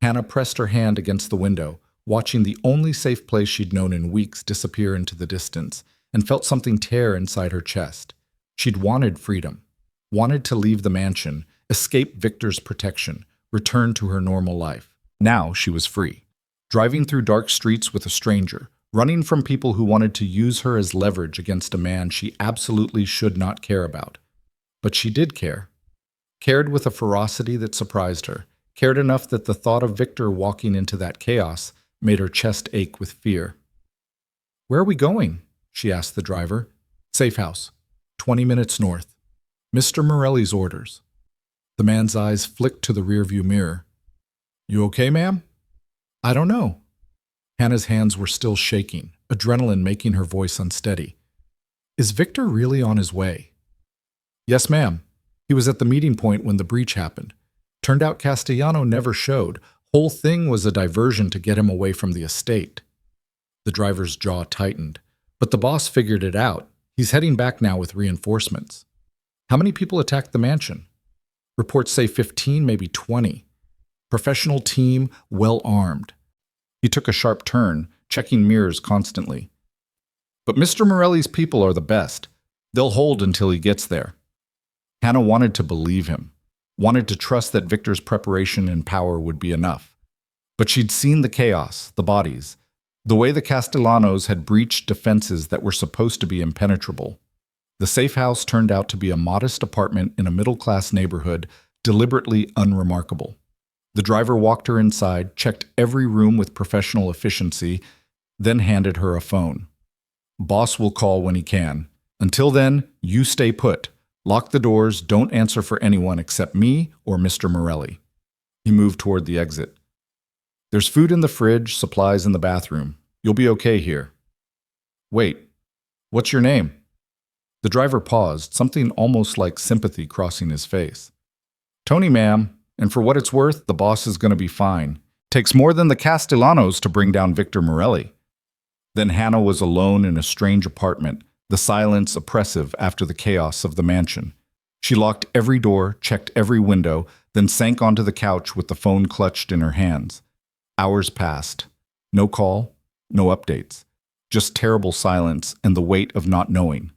Hannah pressed her hand against the window, watching the only safe place she'd known in weeks disappear into the distance, and felt something tear inside her chest. She'd wanted freedom, wanted to leave the mansion, escape Victor's protection, return to her normal life. Now she was free. Driving through dark streets with a stranger, running from people who wanted to use her as leverage against a man she absolutely should not care about. But she did care. Cared with a ferocity that surprised her. Cared enough that the thought of Victor walking into that chaos made her chest ache with fear. "Where are we going?" she asked the driver. "Safe house. 20 minutes north. Mr. Morelli's orders." The man's eyes flicked to the rearview mirror. "You okay, ma'am?" "I don't know." Hannah's hands were still shaking, adrenaline making her voice unsteady. "Is Victor really on his way?" "Yes, ma'am. He was at the meeting point when the breach happened. Turned out Castellano never showed. Whole thing was a diversion to get him away from the estate." The driver's jaw tightened. "But the boss figured it out. He's heading back now with reinforcements." "How many people attacked the mansion?" "Reports say 15, maybe 20. Professional team, well armed." He took a sharp turn, checking mirrors constantly. "But Mr. Morelli's people are the best. They'll hold until he gets there." Hannah wanted to believe him, wanted to trust that Victor's preparation and power would be enough. But she'd seen the chaos, the bodies, the way the Castellanos had breached defenses that were supposed to be impenetrable. The safe house turned out to be a modest apartment in a middle-class neighborhood, deliberately unremarkable. The driver walked her inside, checked every room with professional efficiency, then handed her a phone. "Boss will call when he can. Until then, you stay put. Lock the doors, don't answer for anyone except me or Mr. Morelli." He moved toward the exit. "There's food in the fridge, supplies in the bathroom. You'll be okay here." "Wait, what's your name?" The driver paused, something almost like sympathy crossing his face. "Tony, ma'am, and for what it's worth, the boss is going to be fine. Takes more than the Castellanos to bring down Victor Morelli." Then Hannah was alone in a strange apartment, the silence oppressive after the chaos of the mansion. She locked every door, checked every window, then sank onto the couch with the phone clutched in her hands. Hours passed. No call, no updates. Just terrible silence and the weight of not knowing.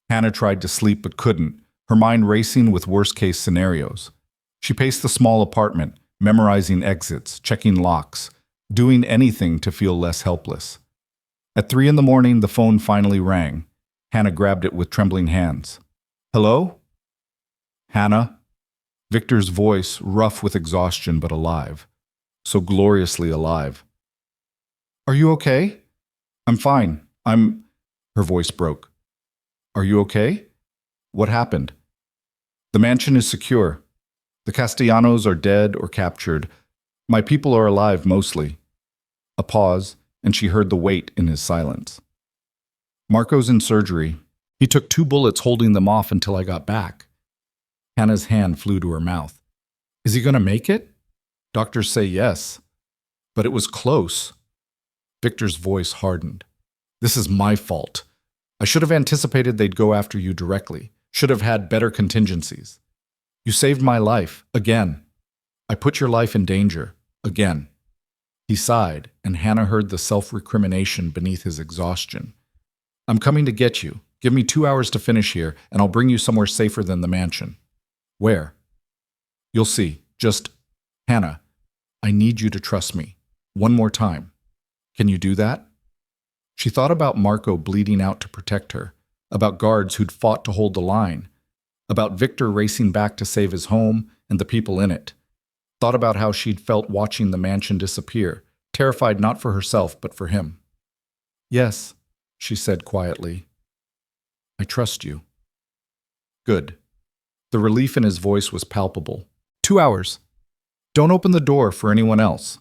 Hannah tried to sleep but couldn't, her mind racing with worst-case scenarios. She paced the small apartment, memorizing exits, checking locks, doing anything to feel less helpless. At 3 a.m, the phone finally rang. Hannah grabbed it with trembling hands. "Hello?" "Hannah?" Victor's voice, rough with exhaustion but alive. So gloriously alive. "Are you okay?" "I'm fine. Her voice broke. "Are you okay? What happened?" "The mansion is secure. The Castellanos are dead or captured. My people are alive mostly." A pause, and she heard the weight in his silence. "Marco's in surgery. He took 2 bullets holding them off until I got back." Hannah's hand flew to her mouth. "Is he going to make it?" "Doctors say yes. But it was close." Victor's voice hardened. "This is my fault. I should have anticipated they'd go after you directly. Should have had better contingencies. You saved my life, again. I put your life in danger, again." He sighed, and Hannah heard the self-recrimination beneath his exhaustion. "I'm coming to get you. Give me 2 hours to finish here, and I'll bring you somewhere safer than the mansion." "Where?" "You'll see. Just, Hannah, I need you to trust me. One more time. Can you do that?" She thought about Marco bleeding out to protect her, about guards who'd fought to hold the line, about Victor racing back to save his home and the people in it. Thought about how she'd felt watching the mansion disappear, terrified not for herself but for him. "Yes," she said quietly. "I trust you." "Good." The relief in his voice was palpable. 2 hours. Don't open the door for anyone else."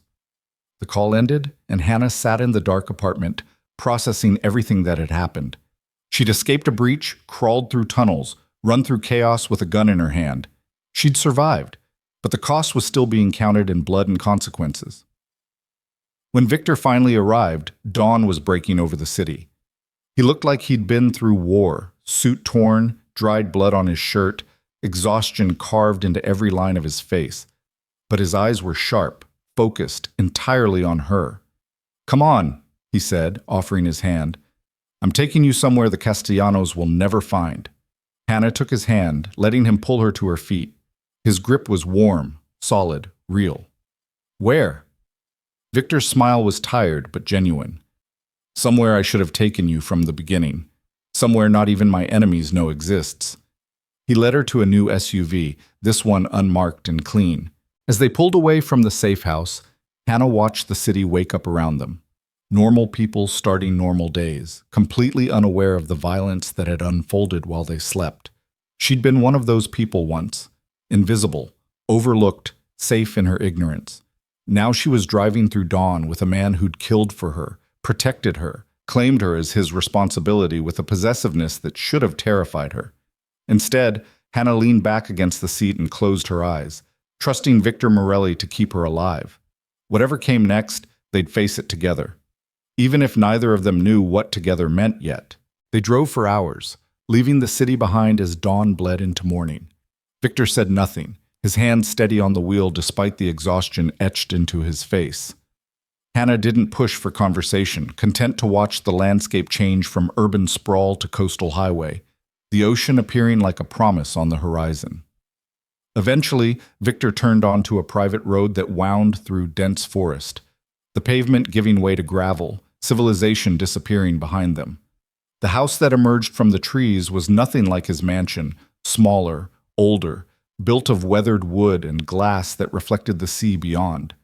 The call ended, and Hannah sat in the dark apartment, processing everything that had happened. She'd escaped a breach, crawled through tunnels, run through chaos with a gun in her hand. She'd survived, but the cost was still being counted in blood and consequences. When Victor finally arrived, dawn was breaking over the city. He looked like he'd been through war, suit torn, dried blood on his shirt, exhaustion carved into every line of his face. But his eyes were sharp, focused entirely on her. "Come on," he said, offering his hand. "I'm taking you somewhere the Castellanos will never find." Hannah took his hand, letting him pull her to her feet. His grip was warm, solid, real. "Where?" Victor's smile was tired but genuine. Somewhere I should have taken you from the beginning. Somewhere not even my enemies know exists. He led her to a new SUV, this one unmarked and clean. As they pulled away from the safe house, Hannah watched the city wake up around them. Normal people starting normal days, completely unaware of the violence that had unfolded while they slept. She'd been one of those people once, invisible, overlooked, safe in her ignorance. Now she was driving through dawn with a man who'd killed for her, protected her, claimed her as his responsibility with a possessiveness that should have terrified her. Instead, Hannah leaned back against the seat and closed her eyes, trusting Victor Morelli to keep her alive. Whatever came next, they'd face it together. Even if neither of them knew what together meant yet. They drove for hours, leaving the city behind as dawn bled into morning. Victor said nothing, his hand steady on the wheel despite the exhaustion etched into his face. Hannah didn't push for conversation, content to watch the landscape change from urban sprawl to coastal highway, the ocean appearing like a promise on the horizon. Eventually, Victor turned onto a private road that wound through dense forest, the pavement giving way to gravel, civilization disappearing behind them. The house that emerged from the trees was nothing like his mansion, smaller, older, built of weathered wood and glass that reflected the sea beyond.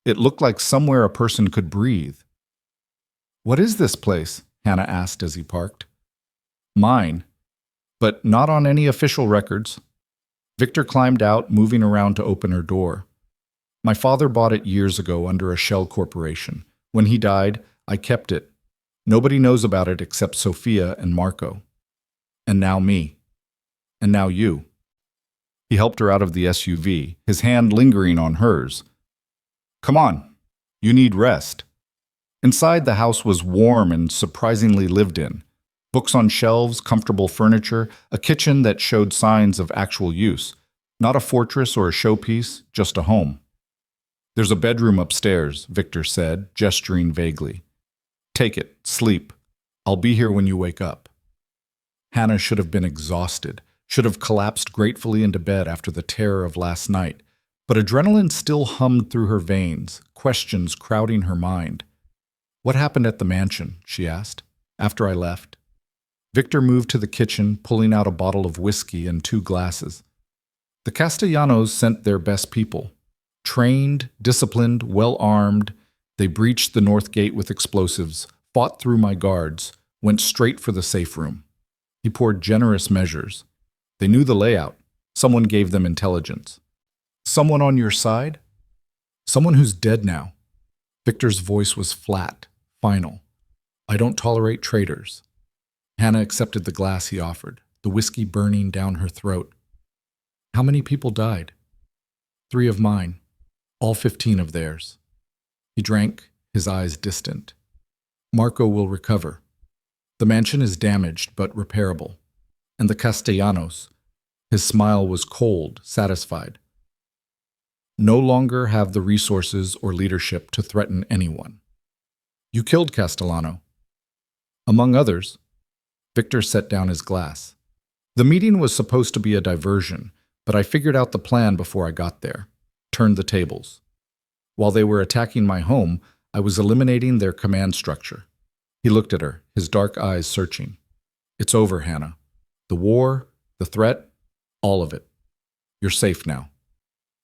It looked like somewhere a person could breathe. "What is this place?" Hannah asked as he parked. "Mine, but not on any official records." Victor climbed out, moving around to open her door. "My father bought it years ago under a shell corporation. When he died, I kept it. Nobody knows about it except Sophia and Marco. And now me. And now you." He helped her out of the SUV, his hand lingering on hers. "Come on, you need rest." Inside, the house was warm and surprisingly lived in. Books on shelves, comfortable furniture, a kitchen that showed signs of actual use. Not a fortress or a showpiece, just a home. "There's a bedroom upstairs," Victor said, gesturing vaguely. "Take it, sleep. I'll be here when you wake up." Hannah should have been exhausted, should have collapsed gratefully into bed after the terror of last night, but adrenaline still hummed through her veins, questions crowding her mind. "What happened at the mansion?" she asked, "after I left?" Victor moved to the kitchen, pulling out a bottle of whiskey and 2 glasses. "The Castellanos sent their best people. Trained, disciplined, well-armed, they breached the north gate with explosives, fought through my guards, went straight for the safe room. He poured generous measures. They knew the layout. Someone gave them intelligence." "Someone on your side?" "Someone who's dead now." Victor's voice was flat, final. "I don't tolerate traitors." Hannah accepted the glass he offered, the whiskey burning down her throat. "How many people died?" "3 of mine, all 15 of theirs." He drank, his eyes distant. "Marco will recover. The mansion is damaged but repairable. And the Castellanos," his smile was cold, satisfied, "no longer have the resources or leadership to threaten anyone." "You killed Castellano." "Among others." Victor set down his glass. "The meeting was supposed to be a diversion, but I figured out the plan before I got there. Turned the tables. While they were attacking my home, I was eliminating their command structure." He looked at her, his dark eyes searching. "It's over, Hannah. The war, the threat, all of it. You're safe now."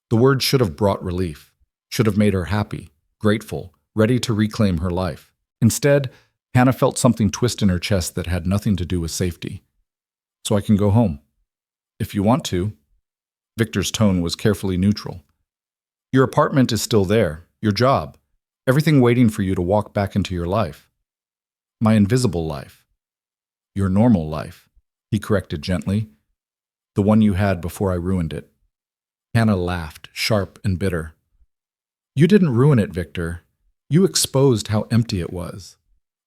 The words should have brought relief, should have made her happy, grateful, ready to reclaim her life. Instead, Hannah felt something twist in her chest that had nothing to do with safety. "So I can go home." "If you want to." Victor's tone was carefully neutral. "Your apartment is still there, your job, everything waiting for you to walk back into your life." "My invisible life." "Your normal life," he corrected gently. "The one you had before I ruined it." Hannah laughed, sharp and bitter. "You didn't ruin it, Victor. You exposed how empty it was."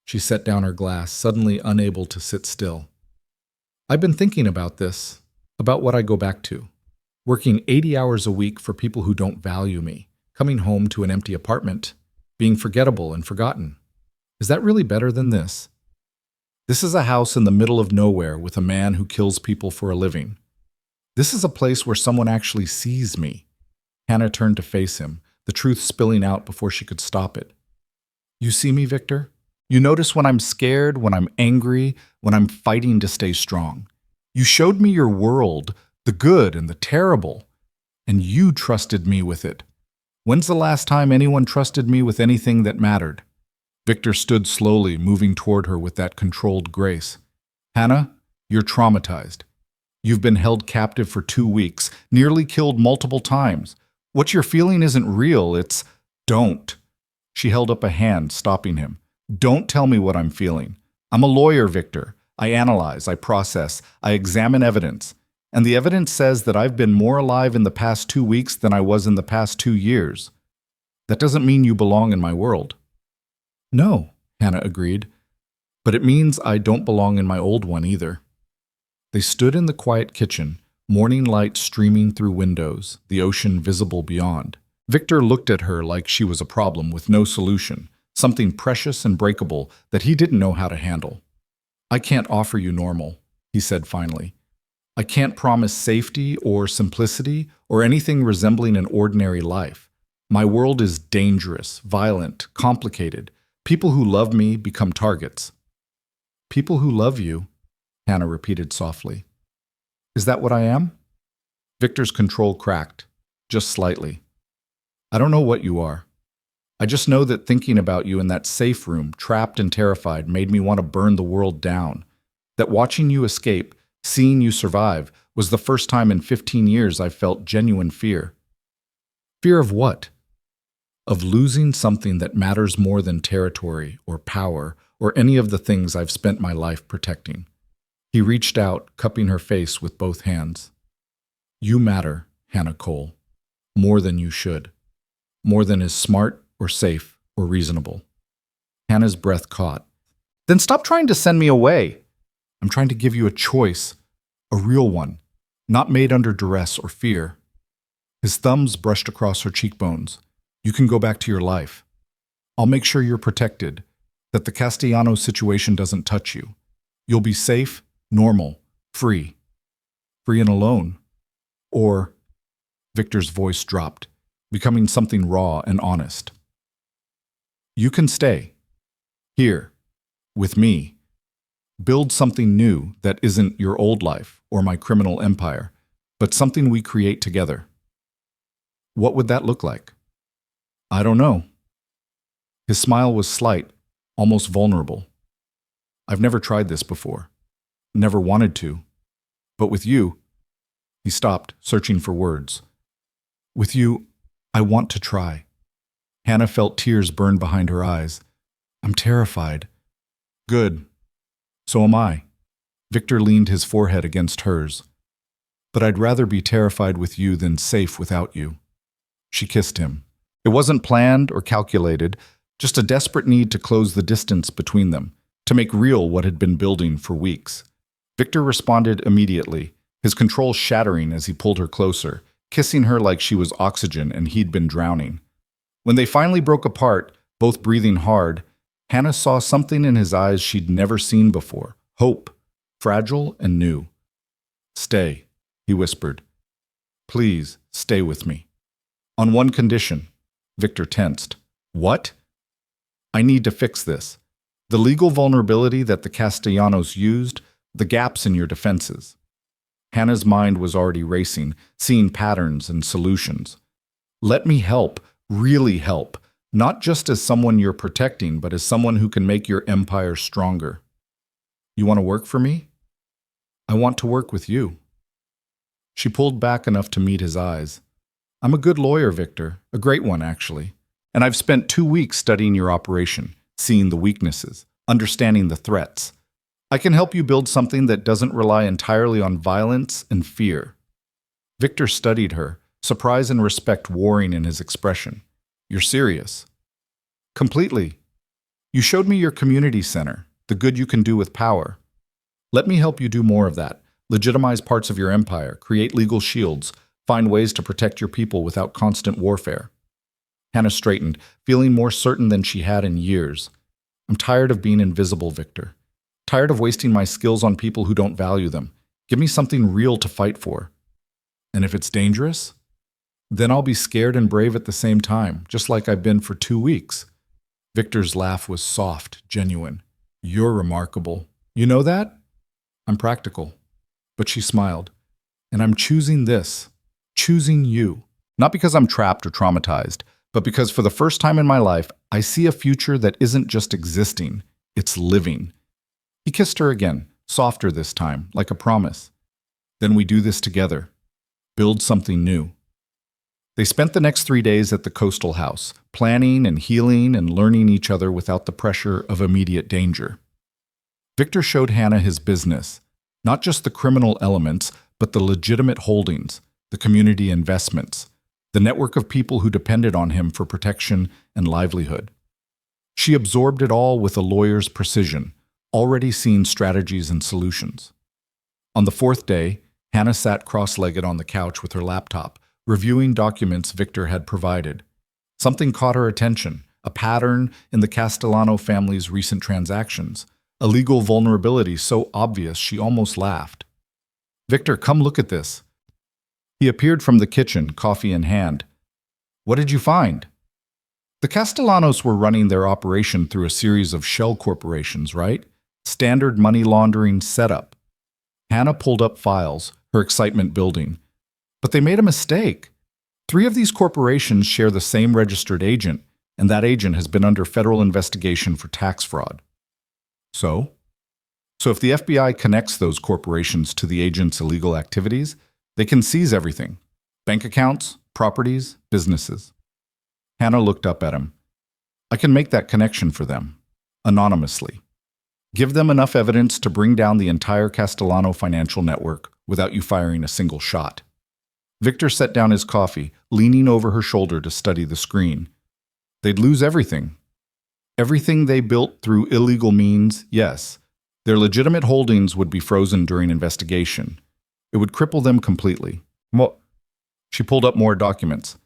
She set down her glass, suddenly unable to sit still. "I've been thinking about this, about what I go back to. Working 80 hours a week for people who don't value me, coming home to an empty apartment, being forgettable and forgotten. Is that really better than this? This is a house in the middle of nowhere with a man who kills people for a living. This is a place where someone actually sees me." Hannah turned to face him, the truth spilling out before she could stop it. "You see me, Victor? You notice when I'm scared, when I'm angry, when I'm fighting to stay strong. You showed me your world, the good and the terrible, and you trusted me with it. When's the last time anyone trusted me with anything that mattered? Victor stood slowly, moving toward her with that controlled grace. Hannah, you're traumatized. You've been held captive for 2 weeks, nearly killed multiple times. What you're feeling isn't real, it's don't. She held up a hand, stopping him. Don't tell me what I'm feeling. I'm a lawyer, Victor. I analyze, I process, I examine evidence. And the evidence says that I've been more alive in the past 2 weeks than I was in the past 2 years. That doesn't mean you belong in my world. No, Hannah agreed. But it means I don't belong in my old one either. They stood in the quiet kitchen, morning light streaming through windows, the ocean visible beyond. Victor looked at her like she was a problem with no solution, something precious and breakable that he didn't know how to handle. I can't offer you normal, he said finally. I can't promise safety or simplicity or anything resembling an ordinary life. My world is dangerous, violent, complicated. People who love me become targets. People who love you, Hannah repeated softly. Is that what I am? Victor's control cracked, just slightly. I don't know what you are. I just know that thinking about you in that safe room, trapped and terrified, made me want to burn the world down. That watching you escape, seeing you survive, was the first time in 15 years I felt genuine fear. Fear of what? Of losing something that matters more than territory or power or any of the things I've spent my life protecting. He reached out, cupping her face with both hands. You matter, Hannah Cole, more than you should, more than is smart or safe or reasonable. Hannah's breath caught. Then stop trying to send me away. I'm trying to give you a choice, a real one, not made under duress or fear. His thumbs brushed across her cheekbones. You can go back to your life. I'll make sure you're protected, that the Castellanos situation doesn't touch you. You'll be safe, normal, free. Free and alone. Or, Victor's voice dropped, becoming something raw and honest. You can stay. Here. With me. Build something new that isn't your old life or my criminal empire, but something we create together. What would that look like? I don't know. His smile was slight, almost vulnerable. I've never tried this before. Never wanted to. But with you, he stopped, searching for words. With you, I want to try. Hannah felt tears burn behind her eyes. I'm terrified. Good. So am I. Victor leaned his forehead against hers. But I'd rather be terrified with you than safe without you. She kissed him. It wasn't planned or calculated, just a desperate need to close the distance between them, to make real what had been building for weeks. Victor responded immediately, his control shattering as he pulled her closer, kissing her like she was oxygen and he'd been drowning. When they finally broke apart, both breathing hard, Hannah saw something in his eyes she'd never seen before. Hope, fragile and new. Stay, he whispered. Please, stay with me. On one condition. Victor tensed. What? I need to fix this. The legal vulnerability that the Castellanos used, the gaps in your defenses. Hannah's mind was already racing, seeing patterns and solutions. Let me help, really help, not just as someone you're protecting, but as someone who can make your empire stronger. You want to work for me? I want to work with you. She pulled back enough to meet his eyes. I'm a good lawyer, Victor, a great one, actually. And I've spent 2 weeks studying your operation, seeing the weaknesses, understanding the threats. I can help you build something that doesn't rely entirely on violence and fear. Victor studied her, surprise and respect warring in his expression. You're serious. Completely. You showed me your community center, the good you can do with power. Let me help you do more of that. Legitimize parts of your empire, create legal shields, find ways to protect your people without constant warfare. Hannah straightened, feeling more certain than she had in years. I'm tired of being invisible, Victor. Tired of wasting my skills on people who don't value them. Give me something real to fight for. And if it's dangerous, then I'll be scared and brave at the same time, just like I've been for 2 weeks. Victor's laugh was soft, genuine. You're remarkable. You know that? I'm practical. But she smiled. And I'm choosing this. Choosing you. Not because I'm trapped or traumatized, but because for the first time in my life, I see a future that isn't just existing, it's living. He kissed her again, softer this time, like a promise. Then we do this together. Build something new. They spent the next 3 days at the coastal house, planning and healing and learning each other without the pressure of immediate danger. Victor showed Hannah his business, not just the criminal elements, but the legitimate holdings, the community investments, the network of people who depended on him for protection and livelihood. She absorbed it all with a lawyer's precision, already seeing strategies and solutions. On the 4th day, Hannah sat cross-legged on the couch with her laptop, reviewing documents Victor had provided. Something caught her attention, a pattern in the Castellano family's recent transactions, a legal vulnerability so obvious she almost laughed. Victor, come look at this. He appeared from the kitchen, coffee in hand. What did you find? The Castellanos were running their operation through a series of shell corporations, right? Standard money laundering setup. Hannah pulled up files, her excitement building. But they made a mistake. 3 of these corporations share the same registered agent, and that agent has been under federal investigation for tax fraud. So if the FBI connects those corporations to the agent's illegal activities, they can seize everything: bank accounts, properties, businesses. Hannah looked up at him. I can make that connection for them, anonymously. Give them enough evidence to bring down the entire Castellano financial network without you firing a single shot. Victor set down his coffee, leaning over her shoulder to study the screen. They'd lose everything. Everything they built through illegal means, yes. Their legitimate holdings would be frozen during investigation. It would cripple them completely. She pulled up more documents.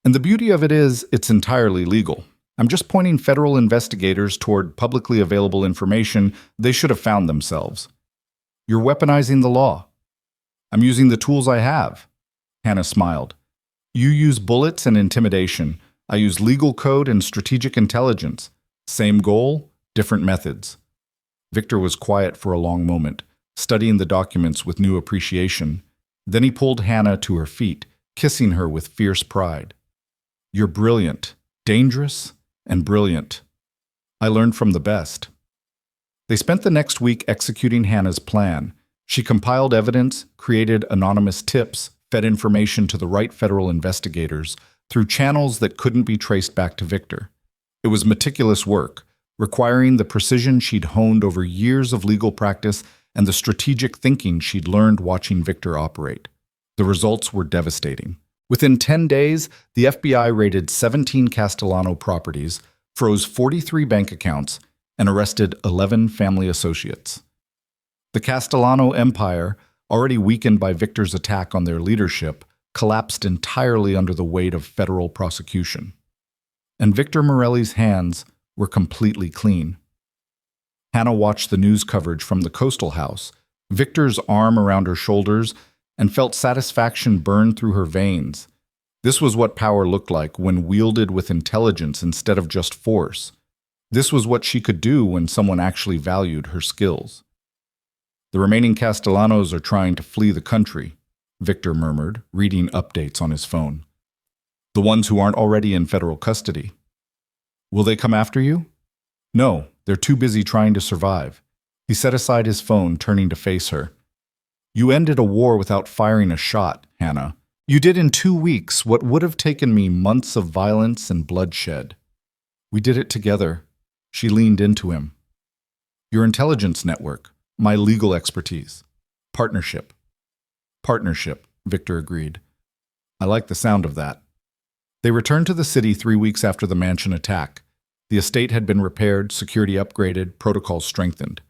And the beauty of it is, it's entirely legal. I'm just pointing federal investigators toward publicly available information they should have found themselves. You're weaponizing the law. I'm using the tools I have. Hannah smiled. You use bullets and intimidation. I use legal code and strategic intelligence. Same goal, different methods. Victor was quiet for a long moment, studying the documents with new appreciation. Then he pulled Hannah to her feet, kissing her with fierce pride. You're brilliant, dangerous, and brilliant. I learned from the best. They spent the next week executing Hannah's plan. She compiled evidence, created anonymous tips, fed information to the right federal investigators through channels that couldn't be traced back to Victor. It was meticulous work, requiring the precision she'd honed over years of legal practice and the strategic thinking she'd learned watching Victor operate. The results were devastating. Within 10 days, the FBI raided 17 Castellano properties, froze 43 bank accounts, and arrested 11 family associates. The Castellano empire, already weakened by Victor's attack on their leadership, collapsed entirely under the weight of federal prosecution. And Victor Morelli's hands were completely clean. Hannah watched the news coverage from the coastal house, Victor's arm around her shoulders, and felt satisfaction burn through her veins. This was what power looked like when wielded with intelligence instead of just force. This was what she could do when someone actually valued her skills. The remaining Castellanos are trying to flee the country, Victor murmured, reading updates on his phone. The ones who aren't already in federal custody. Will they come after you? No, they're too busy trying to survive. He set aside his phone, turning to face her. You ended a war without firing a shot, Hannah. You did in 2 weeks what would have taken me months of violence and bloodshed. We did it together. She leaned into him. Your intelligence network, my legal expertise. Partnership. Partnership, Victor agreed. I like the sound of that. They returned to the city 3 weeks after the mansion attack. The estate had been repaired, security upgraded, protocols strengthened.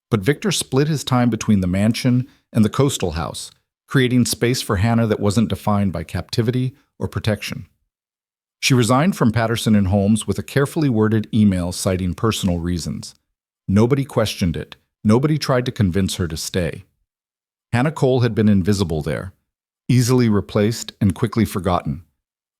But Victor split his time between the mansion and the coastal house, creating space for Hannah that wasn't defined by captivity or protection. She resigned from Patterson and Holmes with a carefully worded email citing personal reasons. Nobody questioned it. Nobody tried to convince her to stay. Hannah Cole had been invisible there, easily replaced and quickly forgotten.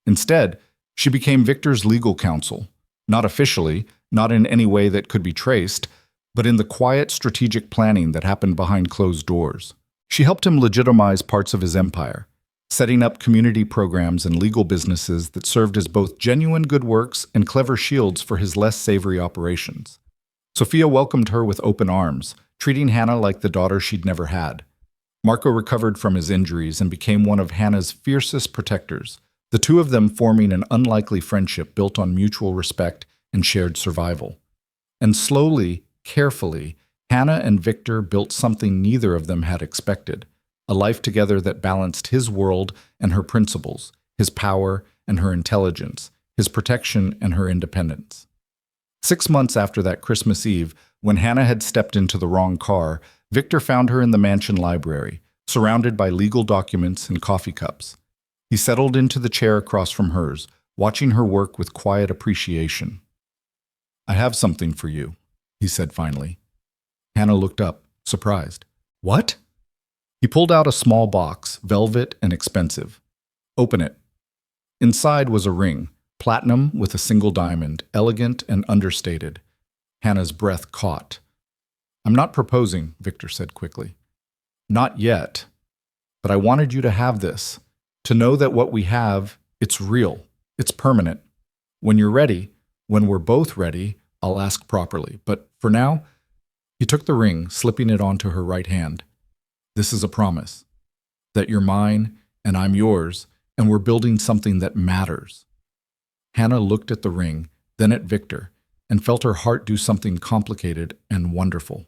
Instead, she became Victor's legal counsel, not officially, not in any way that could be traced, but in the quiet strategic planning that happened behind closed doors. She helped him legitimize parts of his empire, setting up community programs and legal businesses that served as both genuine good works and clever shields for his less savory operations. Sophia welcomed her with open arms, treating Hannah like the daughter she'd never had. Marco recovered from his injuries and became one of Hannah's fiercest protectors, the two of them forming an unlikely friendship built on mutual respect and shared survival. And slowly, carefully, Hannah and Victor built something neither of them had expected, a life together that balanced his world and her principles, his power and her intelligence, his protection and her independence. 6 months after that Christmas Eve, when Hannah had stepped into the wrong car, Victor found her in the mansion library, surrounded by legal documents and coffee cups. He settled into the chair across from hers, watching her work with quiet appreciation. "I have something for you," he said finally. Hannah looked up, surprised. "What?" He pulled out a small box, velvet and expensive. "Open it." Inside was a ring, platinum with a single diamond, elegant and understated. Hannah's breath caught. "I'm not proposing," Victor said quickly. "Not yet. But I wanted you to have this, to know that what we have, it's real, it's permanent. When you're ready, when we're both ready, I'll ask properly. But for now," he took the ring, slipping it onto her right hand. "This is a promise, that you're mine and I'm yours, and we're building something that matters." Hannah looked at the ring, then at Victor, and felt her heart do something complicated and wonderful.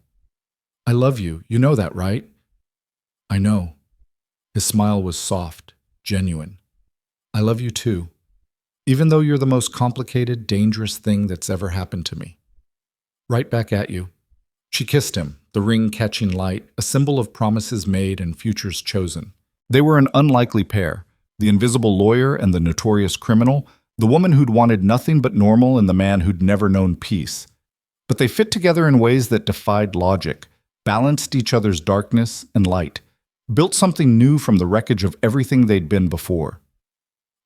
"I love you, you know that, right?" "I know." His smile was soft, genuine. "I love you too, even though you're the most complicated, dangerous thing that's ever happened to me." "Right back at you." She kissed him, the ring catching light, a symbol of promises made and futures chosen. They were an unlikely pair, the invisible lawyer and the notorious criminal, the woman who'd wanted nothing but normal and the man who'd never known peace. But they fit together in ways that defied logic, balanced each other's darkness and light, built something new from the wreckage of everything they'd been before.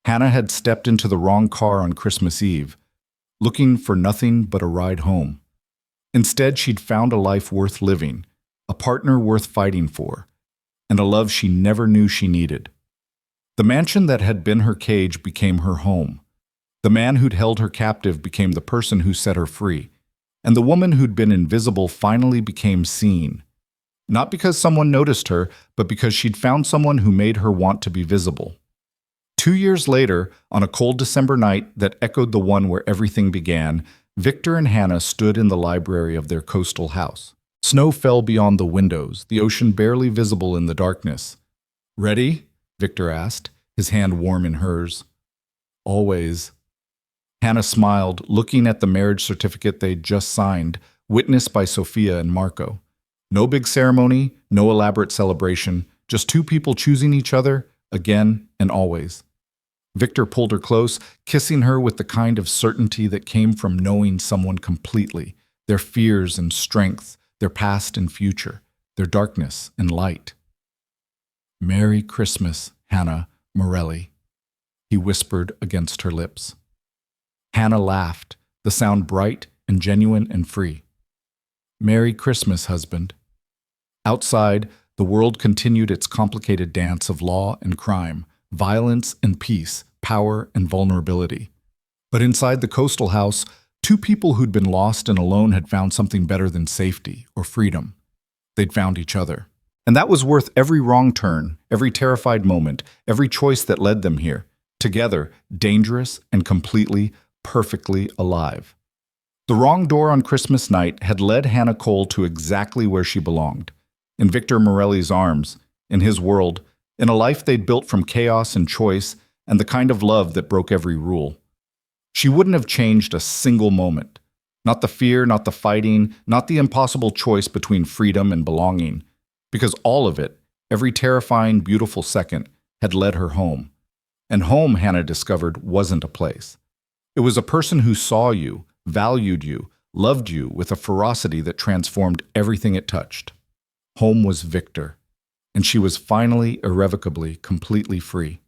Hannah had stepped into the wrong car on Christmas Eve, looking for nothing but a ride home. Instead, she'd found a life worth living, a partner worth fighting for, and a love she never knew she needed. The mansion that had been her cage became her home. The man who'd held her captive became the person who set her free, and the woman who'd been invisible finally became seen. Not because someone noticed her, but because she'd found someone who made her want to be visible. 2 years later, on a cold December night that echoed the one where everything began, Victor and Hannah stood in the library of their coastal house. Snow fell beyond the windows, the ocean barely visible in the darkness. "Ready?" Victor asked, his hand warm in hers. "Always." Hannah smiled, looking at the marriage certificate they'd just signed, witnessed by Sophia and Marco. No big ceremony, no elaborate celebration, just two people choosing each other, again and always. Victor pulled her close, kissing her with the kind of certainty that came from knowing someone completely, their fears and strengths, their past and future, their darkness and light. "Merry Christmas, Hannah Morelli," he whispered against her lips. Hannah laughed, the sound bright and genuine and free. "Merry Christmas, husband." Outside, the world continued its complicated dance of law and crime, violence and peace, power and vulnerability. But inside the coastal house, two people who'd been lost and alone had found something better than safety or freedom. They'd found each other. And that was worth every wrong turn, every terrified moment, every choice that led them here. Together, dangerous and completely, perfectly alive. The wrong door on Christmas night had led Hannah Cole to exactly where she belonged. In Victor Morelli's arms, in his world, in a life they'd built from chaos and choice and the kind of love that broke every rule. She wouldn't have changed a single moment. Not the fear, not the fighting, not the impossible choice between freedom and belonging. Because all of it, every terrifying, beautiful second, had led her home. And home, Hannah discovered, wasn't a place. It was a person who saw you, valued you, loved you with a ferocity that transformed everything it touched. Home was Victor, and she was finally, irrevocably, completely free.